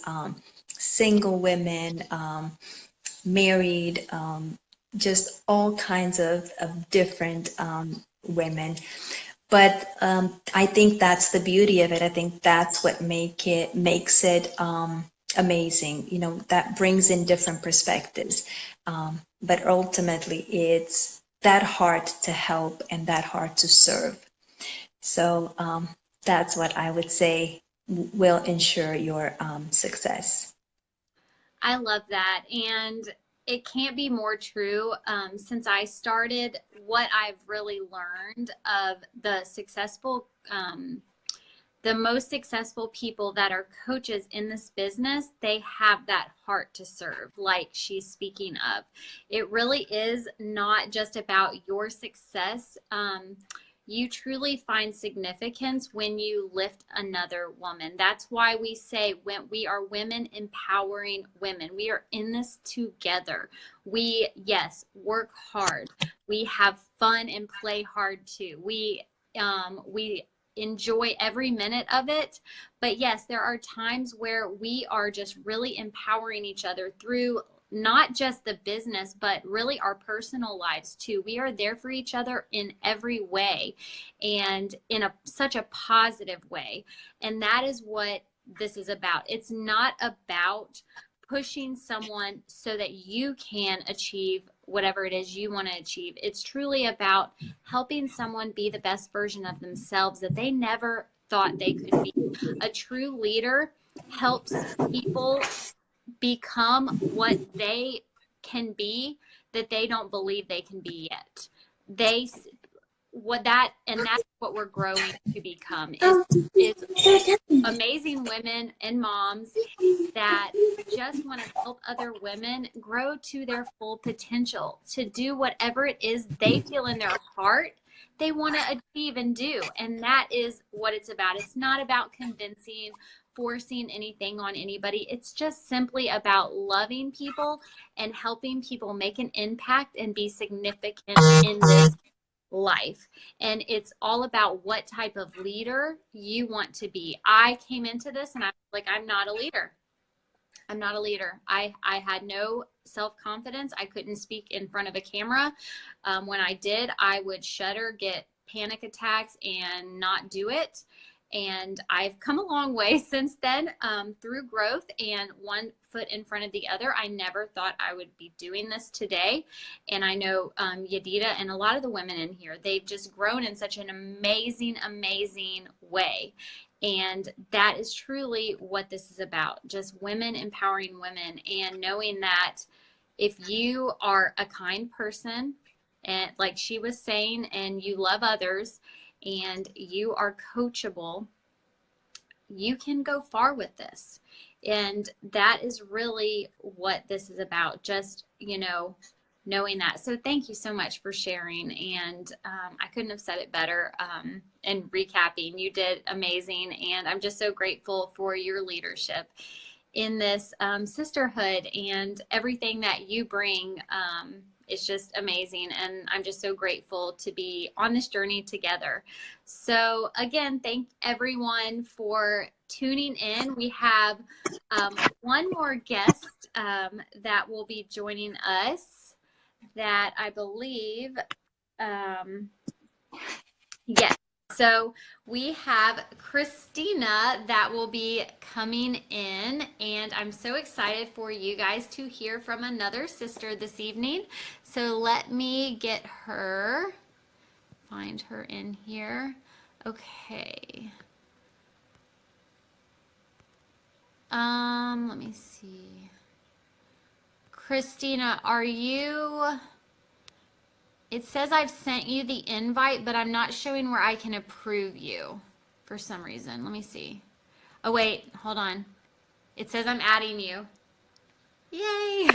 single women, married, just all kinds of different women. But I think that's the beauty of it. I think that's what makes it amazing. You know, that brings in different perspectives. But ultimately, it's that heart to help and that heart to serve. So that's what I would say will ensure your success. I love that. And it can't be more true. Since I started, what I've really learned of the most successful people that are coaches in this business, they have that heart to serve, like she's speaking of. It really is not just about your success. You truly find significance when you lift another woman. That's why we say when we are women empowering women, we are in this together. We, yes, work hard. We have fun and play hard too. We enjoy every minute of it. But yes, there are times where we are just really empowering each other through not just the business, but really our personal lives too. We are there for each other in every way and in such a positive way. And that is what this is about. It's not about pushing someone so that you can achieve whatever it is you want to achieve. It's truly about helping someone be the best version of themselves that they never thought they could be. A true leader helps people become what they can be that they don't believe they can be yet. That's what we're growing to become is amazing women and moms that just want to help other women grow to their full potential, to do whatever it is they feel in their heart they want to achieve and do. And that is what it's about. It's not about convincing, forcing anything on anybody. It's just simply about loving people and helping people make an impact and be significant in this life. And it's all about what type of leader you want to be. I came into this and I was like, I'm not a leader. I'm not a leader. I had no self-confidence. I couldn't speak in front of a camera. When I did, I would shudder, get panic attacks, and not do it. And I've come a long way since then through growth and one foot in front of the other. I never thought I would be doing this today. And I know Yedida and a lot of the women in here, they've just grown in such an amazing, amazing way. And that is truly what this is about, just women empowering women and knowing that if you are a kind person, and like she was saying, and you love others and you are coachable, you can go far with this. And that is really what this is about, just, knowing that. So thank you so much for sharing. And I couldn't have said it better. And recapping, you did amazing. And I'm just so grateful for your leadership in this sisterhood, and everything that you bring is just amazing. And I'm just so grateful to be on this journey together. So again, thank everyone for tuning in. We have one more guest that will be joining us that I believe, yes. So we have Christina that will be coming in, and I'm so excited for you guys to hear from another sister this evening. So let me get her, find her in here. Okay. Let me see. Christina, are you... It says I've sent you the invite, but I'm not showing where I can approve you for some reason. Let me see. Oh, wait, hold on. It says I'm adding you. Yay,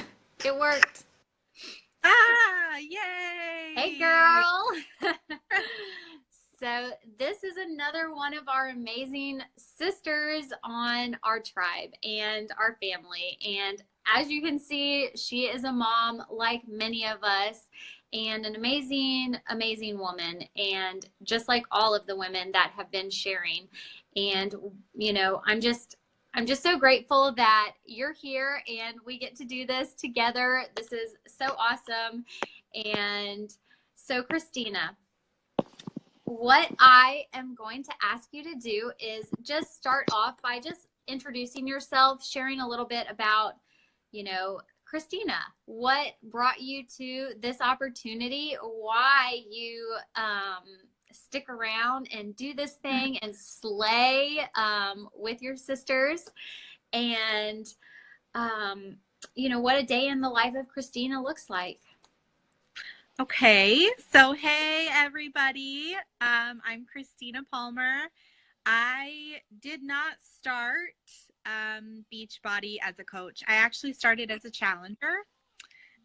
it worked. Ah, yay. Hey, girl. So this is another one of our amazing sisters on our tribe and our family. And as you can see, she is a mom like many of us, and an amazing, amazing woman. And just like all of the women that have been sharing. And, I'm just I'm just so grateful that you're here and we get to do this together. This is so awesome. And so, Christina, what I am going to ask you to do is just start off by just introducing yourself, sharing a little bit about, Christina, what brought you to this opportunity, why you stick around and do this thing and slay with your sisters, and what a day in the life of Christina looks like. Okay, so hey everybody, I'm Christina Palmer. I did not start Beachbody as a coach. I actually started as a challenger,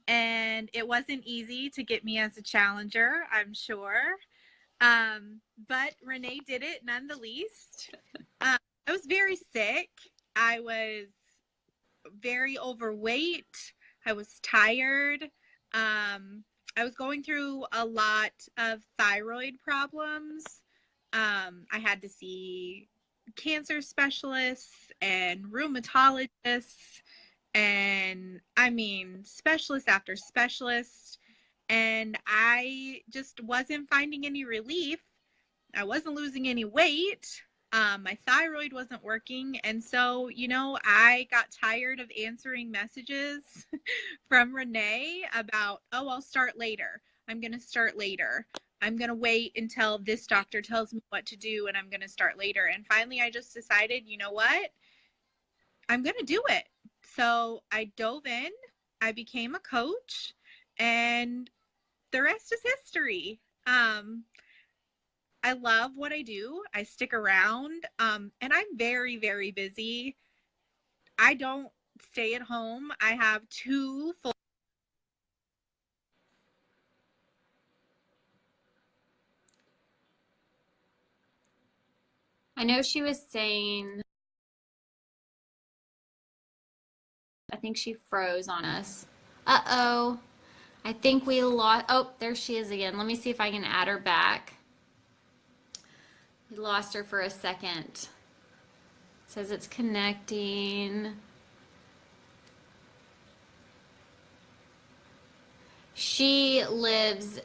and it wasn't easy to get me as a challenger, I'm sure. But Renee did it none the least. I was very sick. I was very overweight. I was tired. I was going through a lot of thyroid problems. I had to see cancer specialists and rheumatologists, and specialist after specialist. And I just wasn't finding any relief. I wasn't losing any weight. My thyroid wasn't working. And so, I got tired of answering messages from Renee about, oh, I'll start later. I'm going to start later. I'm going to wait until this doctor tells me what to do, and I'm going to start later. And finally, I just decided, you know what? I'm going to do it. So I dove in. I became a coach, and the rest is history. I love what I do. I stick around, and I'm very, very busy. I don't stay at home. I have 2 full. I know she was saying, I think she froze on us. Uh-oh. I think we lost, oh, there she is again. Let me see if I can add her back. We lost her for a second. It says it's connecting. She lives,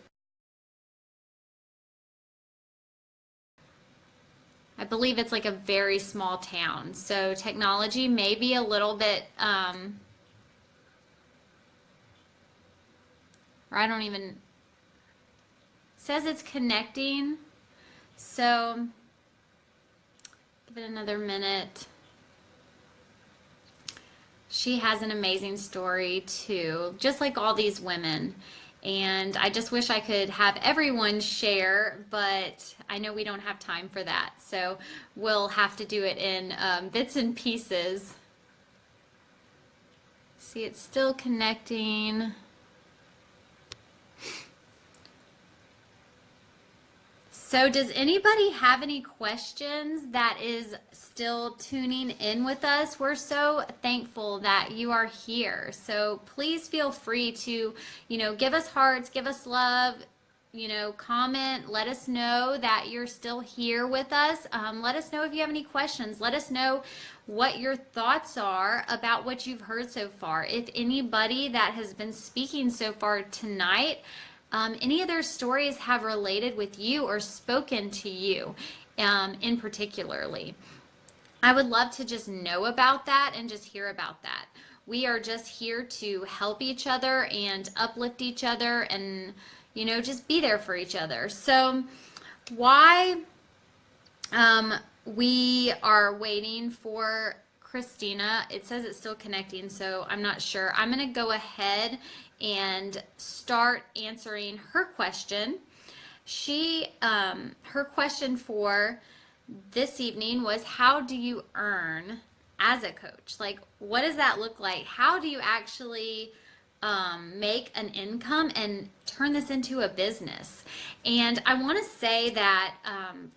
I believe it's like a very small town. So technology may be a little bit, or I don't even, it says it's connecting. So give it another minute. She has an amazing story too, just like all these women. And I just wish I could have everyone share, but I know we don't have time for that. So we'll have to do it in bits and pieces. See, it's still connecting. So does anybody have any questions that is still tuning in with us? We're so thankful that you are here. So please feel free to, give us hearts, give us love, comment, let us know that you're still here with us. Let us know if you have any questions. Let us know what your thoughts are about what you've heard so far. If anybody that has been speaking so far tonight, any of their stories have related with you or spoken to you in particularly. I would love to just know about that and just hear about that. We are just here to help each other and uplift each other and, just be there for each other. So why we are waiting for Christina, it says it's still connecting, so I'm not sure. I'm going to go ahead and start answering her question. Her question for this evening was, how do you earn as a coach? Like, what does that look like? How do you actually make an income and turn this into a business? And I want to say that,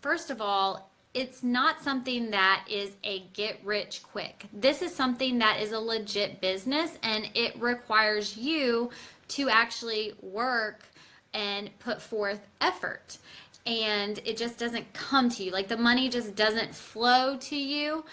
first of all, it's not something that is a get rich quick. This is something that is a legit business, and it requires you to actually work and put forth effort. And it just doesn't come to you. Like, the money just doesn't flow to you.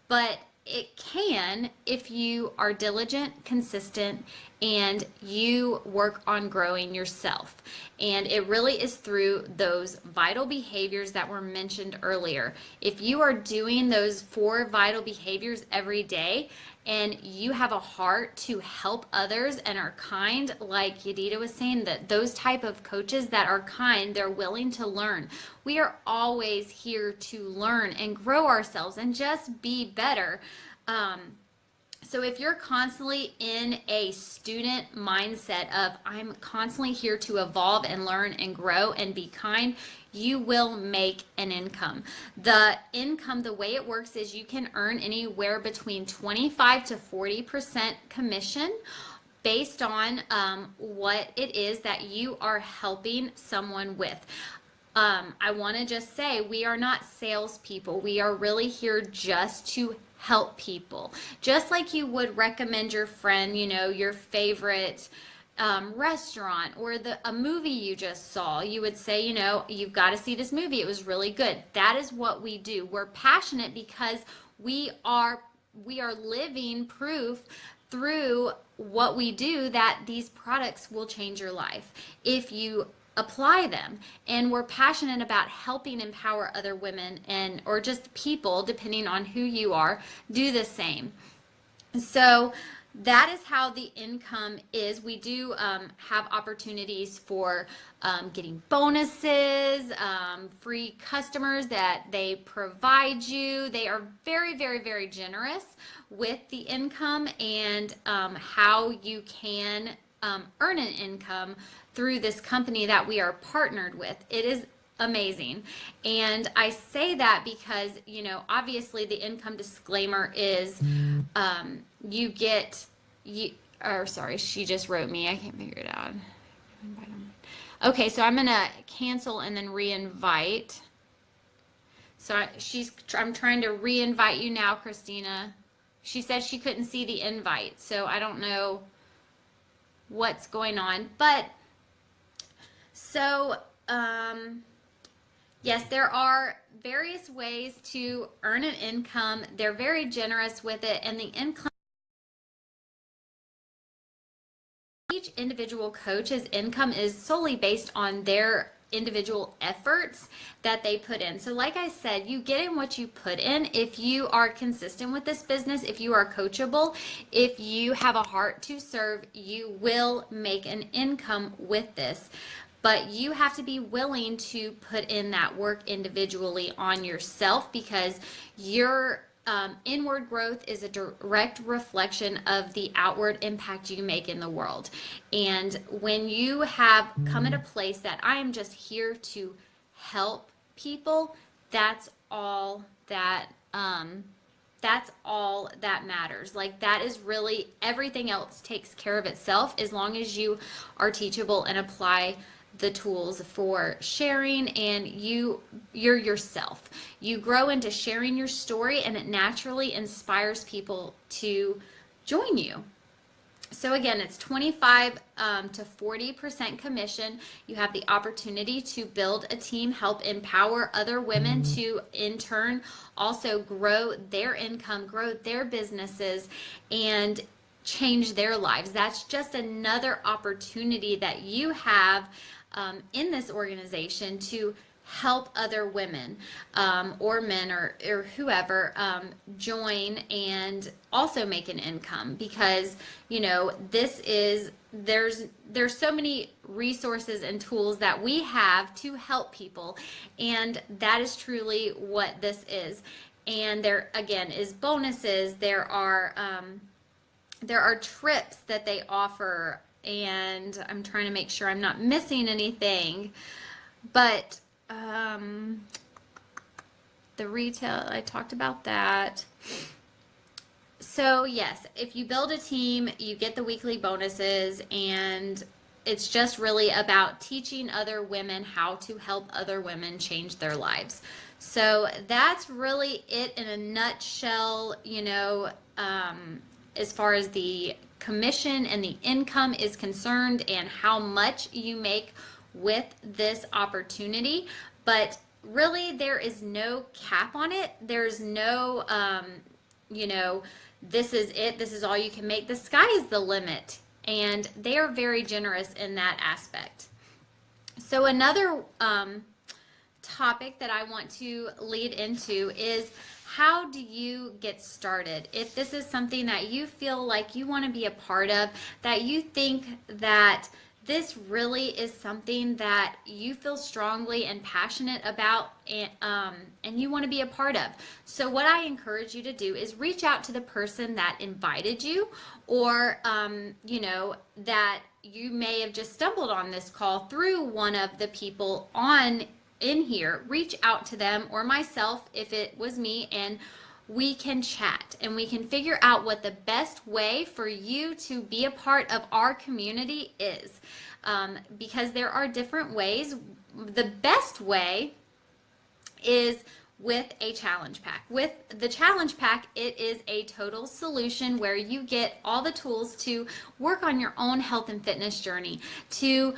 But it can if you are diligent, consistent, and you work on growing yourself. And it really is through those vital behaviors that were mentioned earlier. If you are doing those 4 vital behaviors every day, and you have a heart to help others and are kind, like Yadida was saying, that those type of coaches that are kind, they're willing to learn. We are always here to learn and grow ourselves and just be better. So if you're constantly in a student mindset of I'm constantly here to evolve and learn and grow and be kind, you will make an income. The income, the way it works is you can earn anywhere between 25 to 40% commission based on what it is that you are helping someone with. I want to just say we are not salespeople. We are really here just to help people. Just like you would recommend your friend, you know, your favorite restaurant or a movie you just saw. You would say, you know, you've got to see this movie. It was really good. That is what we do. We're passionate because we are living proof through what we do that these products will change your life if you apply them. And we're passionate about helping empower other women and or just people, depending on who you are, do the same. So that is how the income is. We do have opportunities for getting bonuses, free customers that they provide you. They are very, very, very generous with the income and how you can earn an income through this company that we are partnered with. It is amazing. And I say that because, you know, obviously the income disclaimer is sorry, she just wrote me. I can't figure it out. Okay, so I'm going to cancel and then re-invite. So I'm trying to re-invite you now, Christina. She says she couldn't see the invite, so I don't know what's going on. But so, yes, there are various ways to earn an income. They're very generous with it, and the income, each individual coach's income is solely based on their individual efforts that they put in. So like I said, you get in what you put in. If you are consistent with this business, if you are coachable, if you have a heart to serve, you will make an income with this. But you have to be willing to put in that work individually on yourself, because your inward growth is a direct reflection of the outward impact you make in the world. And when you have come at a place that I am just here to help people, that's all that matters. Like, that is really, everything else takes care of itself as long as you are teachable and apply the tools for sharing, and you're yourself. You grow into sharing your story, and it naturally inspires people to join you. So again, it's 25 to 40% commission. You have the opportunity to build a team, help empower other women to in turn also grow their income, grow their businesses, and change their lives. That's just another opportunity that you have in this organization to help other women or men or whoever join and also make an income, because you know there's so many resources and tools that we have to help people, and that is truly what this is. And there again is bonuses. There are trips that they offer, and I'm trying to make sure I'm not missing anything, but the retail, I talked about that. So yes, if you build a team, you get the weekly bonuses, and it's just really about teaching other women how to help other women change their lives. So that's really it in a nutshell, you know, as far as the commission and the income is concerned and how much you make with this opportunity. But really there is no cap on it. There's no you know, this is it, this is all you can make. The sky is the limit, and they are very generous in that aspect. So another topic that I want to lead into is, how do you get started? If this is something that you feel like you want to be a part of, that you think that this really is something that you feel strongly and passionate about, and you want to be a part of. So what I encourage you to do is reach out to the person that invited you, or you know, that you may have just stumbled on this call through one of the people in here. Reach out to them, or myself if it was me, and we can chat and we can figure out what the best way for you to be a part of our community is, because there are different ways. The best way is with a challenge pack. With the challenge pack, it is a total solution where you get all the tools to work on your own health and fitness journey, to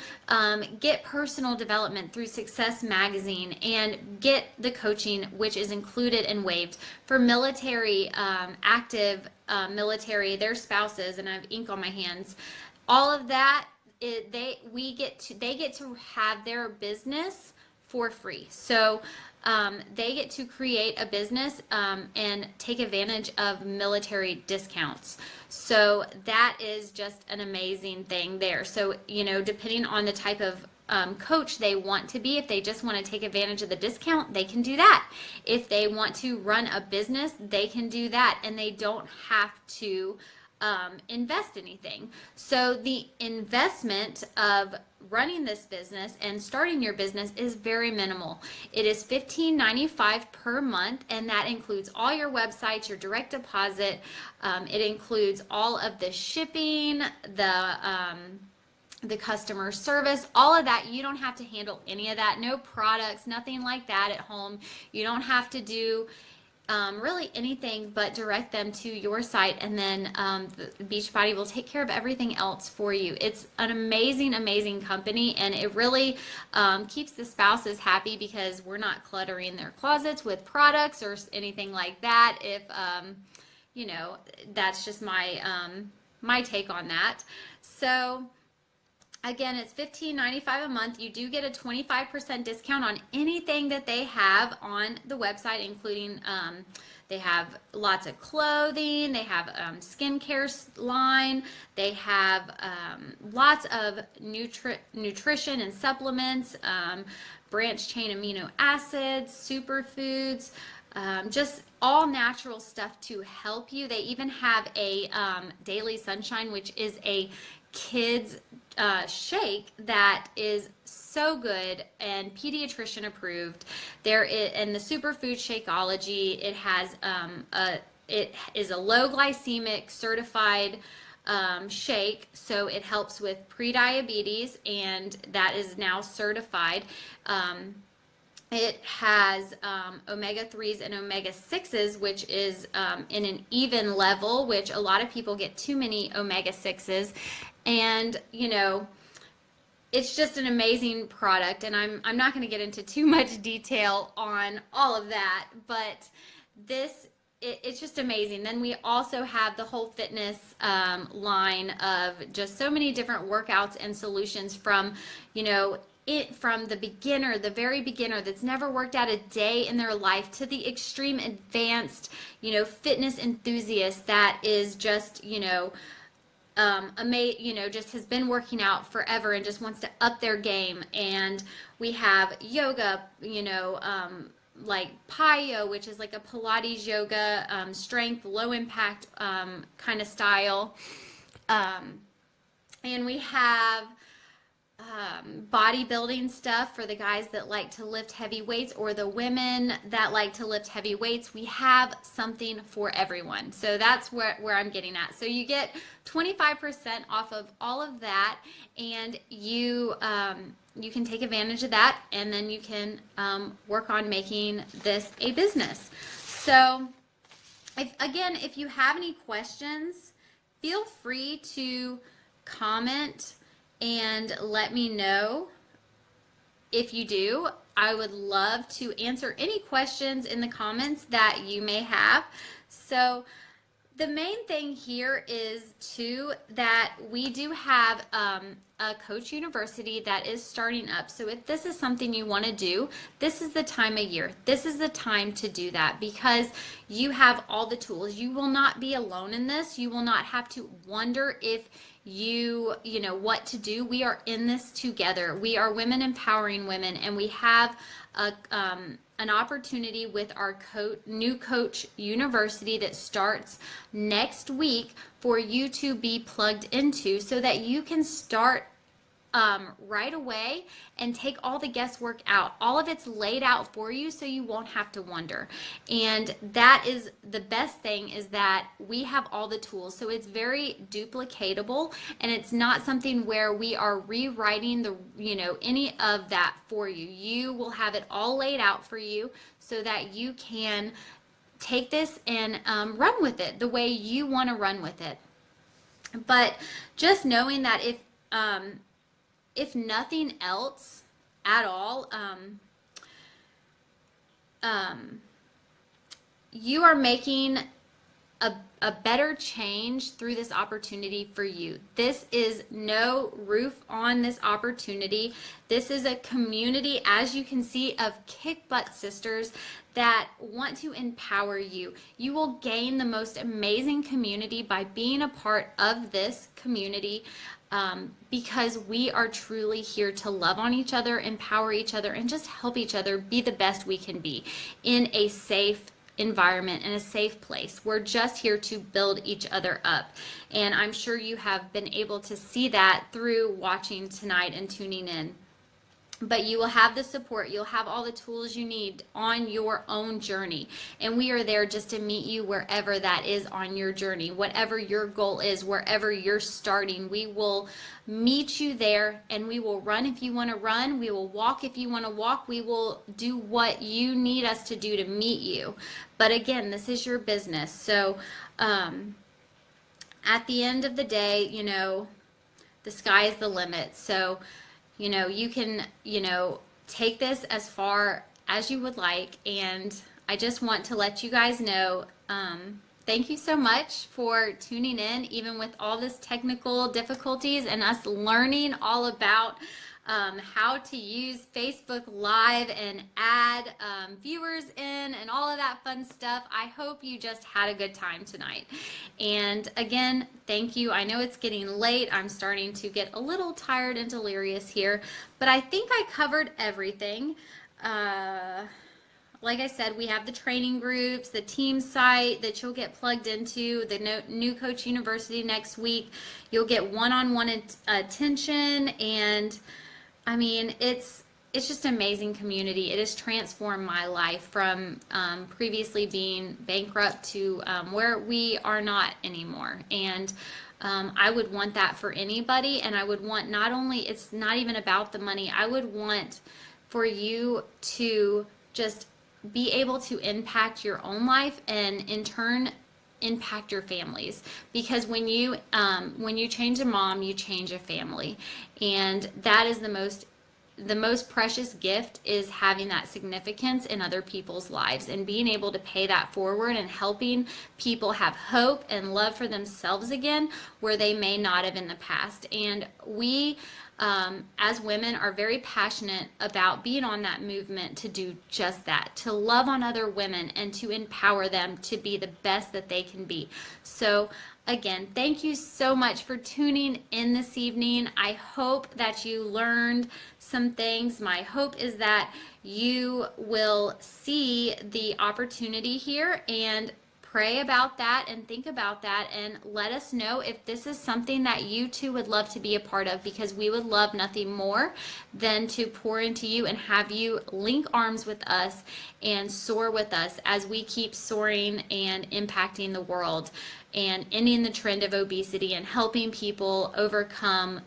get personal development through Success Magazine, and get the coaching, which is included and waived for military, active military, their spouses, and I have ink on my hands. All of that, they get to have their business for free. So they get to create a business and take advantage of military discounts. So that is just an amazing thing there. So, you know, depending on the type of coach they want to be, if they just want to take advantage of the discount, they can do that. If they want to run a business, they can do that, and they don't have to invest anything. So the investment of running this business and starting your business is very minimal. It is $15.95 per month, and that includes all your websites, your direct deposit. It includes all of the shipping, the customer service, all of that. You don't have to handle any of that. No products, nothing like that at home. You don't have to do really anything but direct them to your site, and then the Beachbody will take care of everything else for you. It's an amazing, amazing company, and it really keeps the spouses happy, because we're not cluttering their closets with products or anything like that. If you know, that's just my my take on that. So again, it's $15.95 a month. You do get a 25% discount on anything that they have on the website, including they have lots of clothing, they have skincare line, they have lots of nutrition and supplements, branched chain amino acids, superfoods, just all natural stuff to help you. They even have a Daily Sunshine, which is a kids shake that is so good and pediatrician approved. There is, and the Superfood Shakeology, it has it is a low glycemic certified shake, so it helps with prediabetes, and that is now certified. It has omega-3s and omega-6s, which is in an even level, which a lot of people get too many omega-6s. And, you know, it's just an amazing product. And I'm not going to get into too much detail on all of that, but it's just amazing. Then we also have the whole fitness line of just so many different workouts and solutions from, you know, from the beginner, the very beginner that's never worked out a day in their life, to the extreme advanced, you know, fitness enthusiast that is just, you know, just has been working out forever and just wants to up their game. And we have yoga, you know, like PiYo, which is like a Pilates yoga, strength, low impact kind of style. And we have bodybuilding stuff for the guys that like to lift heavy weights, or the women that like to lift heavy weights. We have something for everyone. So that's where I'm getting at. So you get 25% off of all of that, and you can take advantage of that, and then you can work on making this a business. So if you have any questions, feel free to comment and let me know. If you do, I would love to answer any questions in the comments that you may have. So the main thing here is too that we do have a Coach University that is starting up. So if this is something you want to do, this is the time of year. This is the time to do that because you have all the tools. You will not be alone in this. You will not have to wonder if you know what to do. We are in this together. We are women empowering women, and we have an opportunity with our new Coach University that starts next week for you to be plugged into so that you can start right away and take all the guesswork out. All of it's laid out for you so you won't have to wonder. And that is the best thing, is that we have all the tools. So it's very duplicatable, and it's not something where we are rewriting the, any of that for you. You will have it all laid out for you so that you can take this and run with it the way you want to run with it. But just knowing that if nothing else at all, you are making a better change through this opportunity for you. This is no roof on this opportunity. This is a community, as you can see, of kick butt sisters that want to empower you. You will gain the most amazing community by being a part of this community. Because we are truly here to love on each other, empower each other, and just help each other be the best we can be in a safe environment, in a safe place. We're just here to build each other up. And I'm sure you have been able to see that through watching tonight and tuning in. But you will have the support, you'll have all the tools you need on your own journey. And we are there just to meet you wherever that is on your journey. Whatever your goal is, wherever you're starting, we will meet you there, and we will run if you want to run. We will walk if you want to walk. We will do what you need us to do to meet you. But again, this is your business. So at the end of the day, the sky is the limit. So you can, take this as far as you would like. And I just want to let you guys know, thank you so much for tuning in, even with all this technical difficulties and us learning all about how to use Facebook Live and add viewers in and all of that fun stuff. I hope you just had a good time tonight. And again, thank you. I know it's getting late. I'm starting to get a little tired and delirious here, but I think I covered everything. Like I said, we have the training groups, the team site that you'll get plugged into, the new Coach University next week. You'll get one-on-one attention, and I mean, it's just an amazing community. It has transformed my life from previously being bankrupt to where we are not anymore. And I would want that for anybody. And I would want, not only, it's not even about the money, I would want for you to just be able to impact your own life and in turn impact your families, because when you change a mom, you change a family. And that is the most precious gift, is having that significance in other people's lives and being able to pay that forward and helping people have hope and love for themselves again where they may not have in the past. And we as women are very passionate about being on that movement to do just that, to love on other women and to empower them to be the best that they can be. So again, thank you so much for tuning in this evening. I hope that you learned some things. My hope is that you will see the opportunity here and pray about that and think about that, and let us know if this is something that you too would love to be a part of, because we would love nothing more than to pour into you and have you link arms with us and soar with us as we keep soaring and impacting the world and ending the trend of obesity and helping people overcome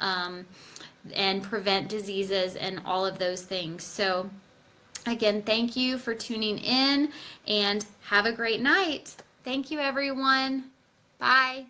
and prevent diseases and all of those things. So again, thank you for tuning in and have a great night. Thank you, everyone. Bye.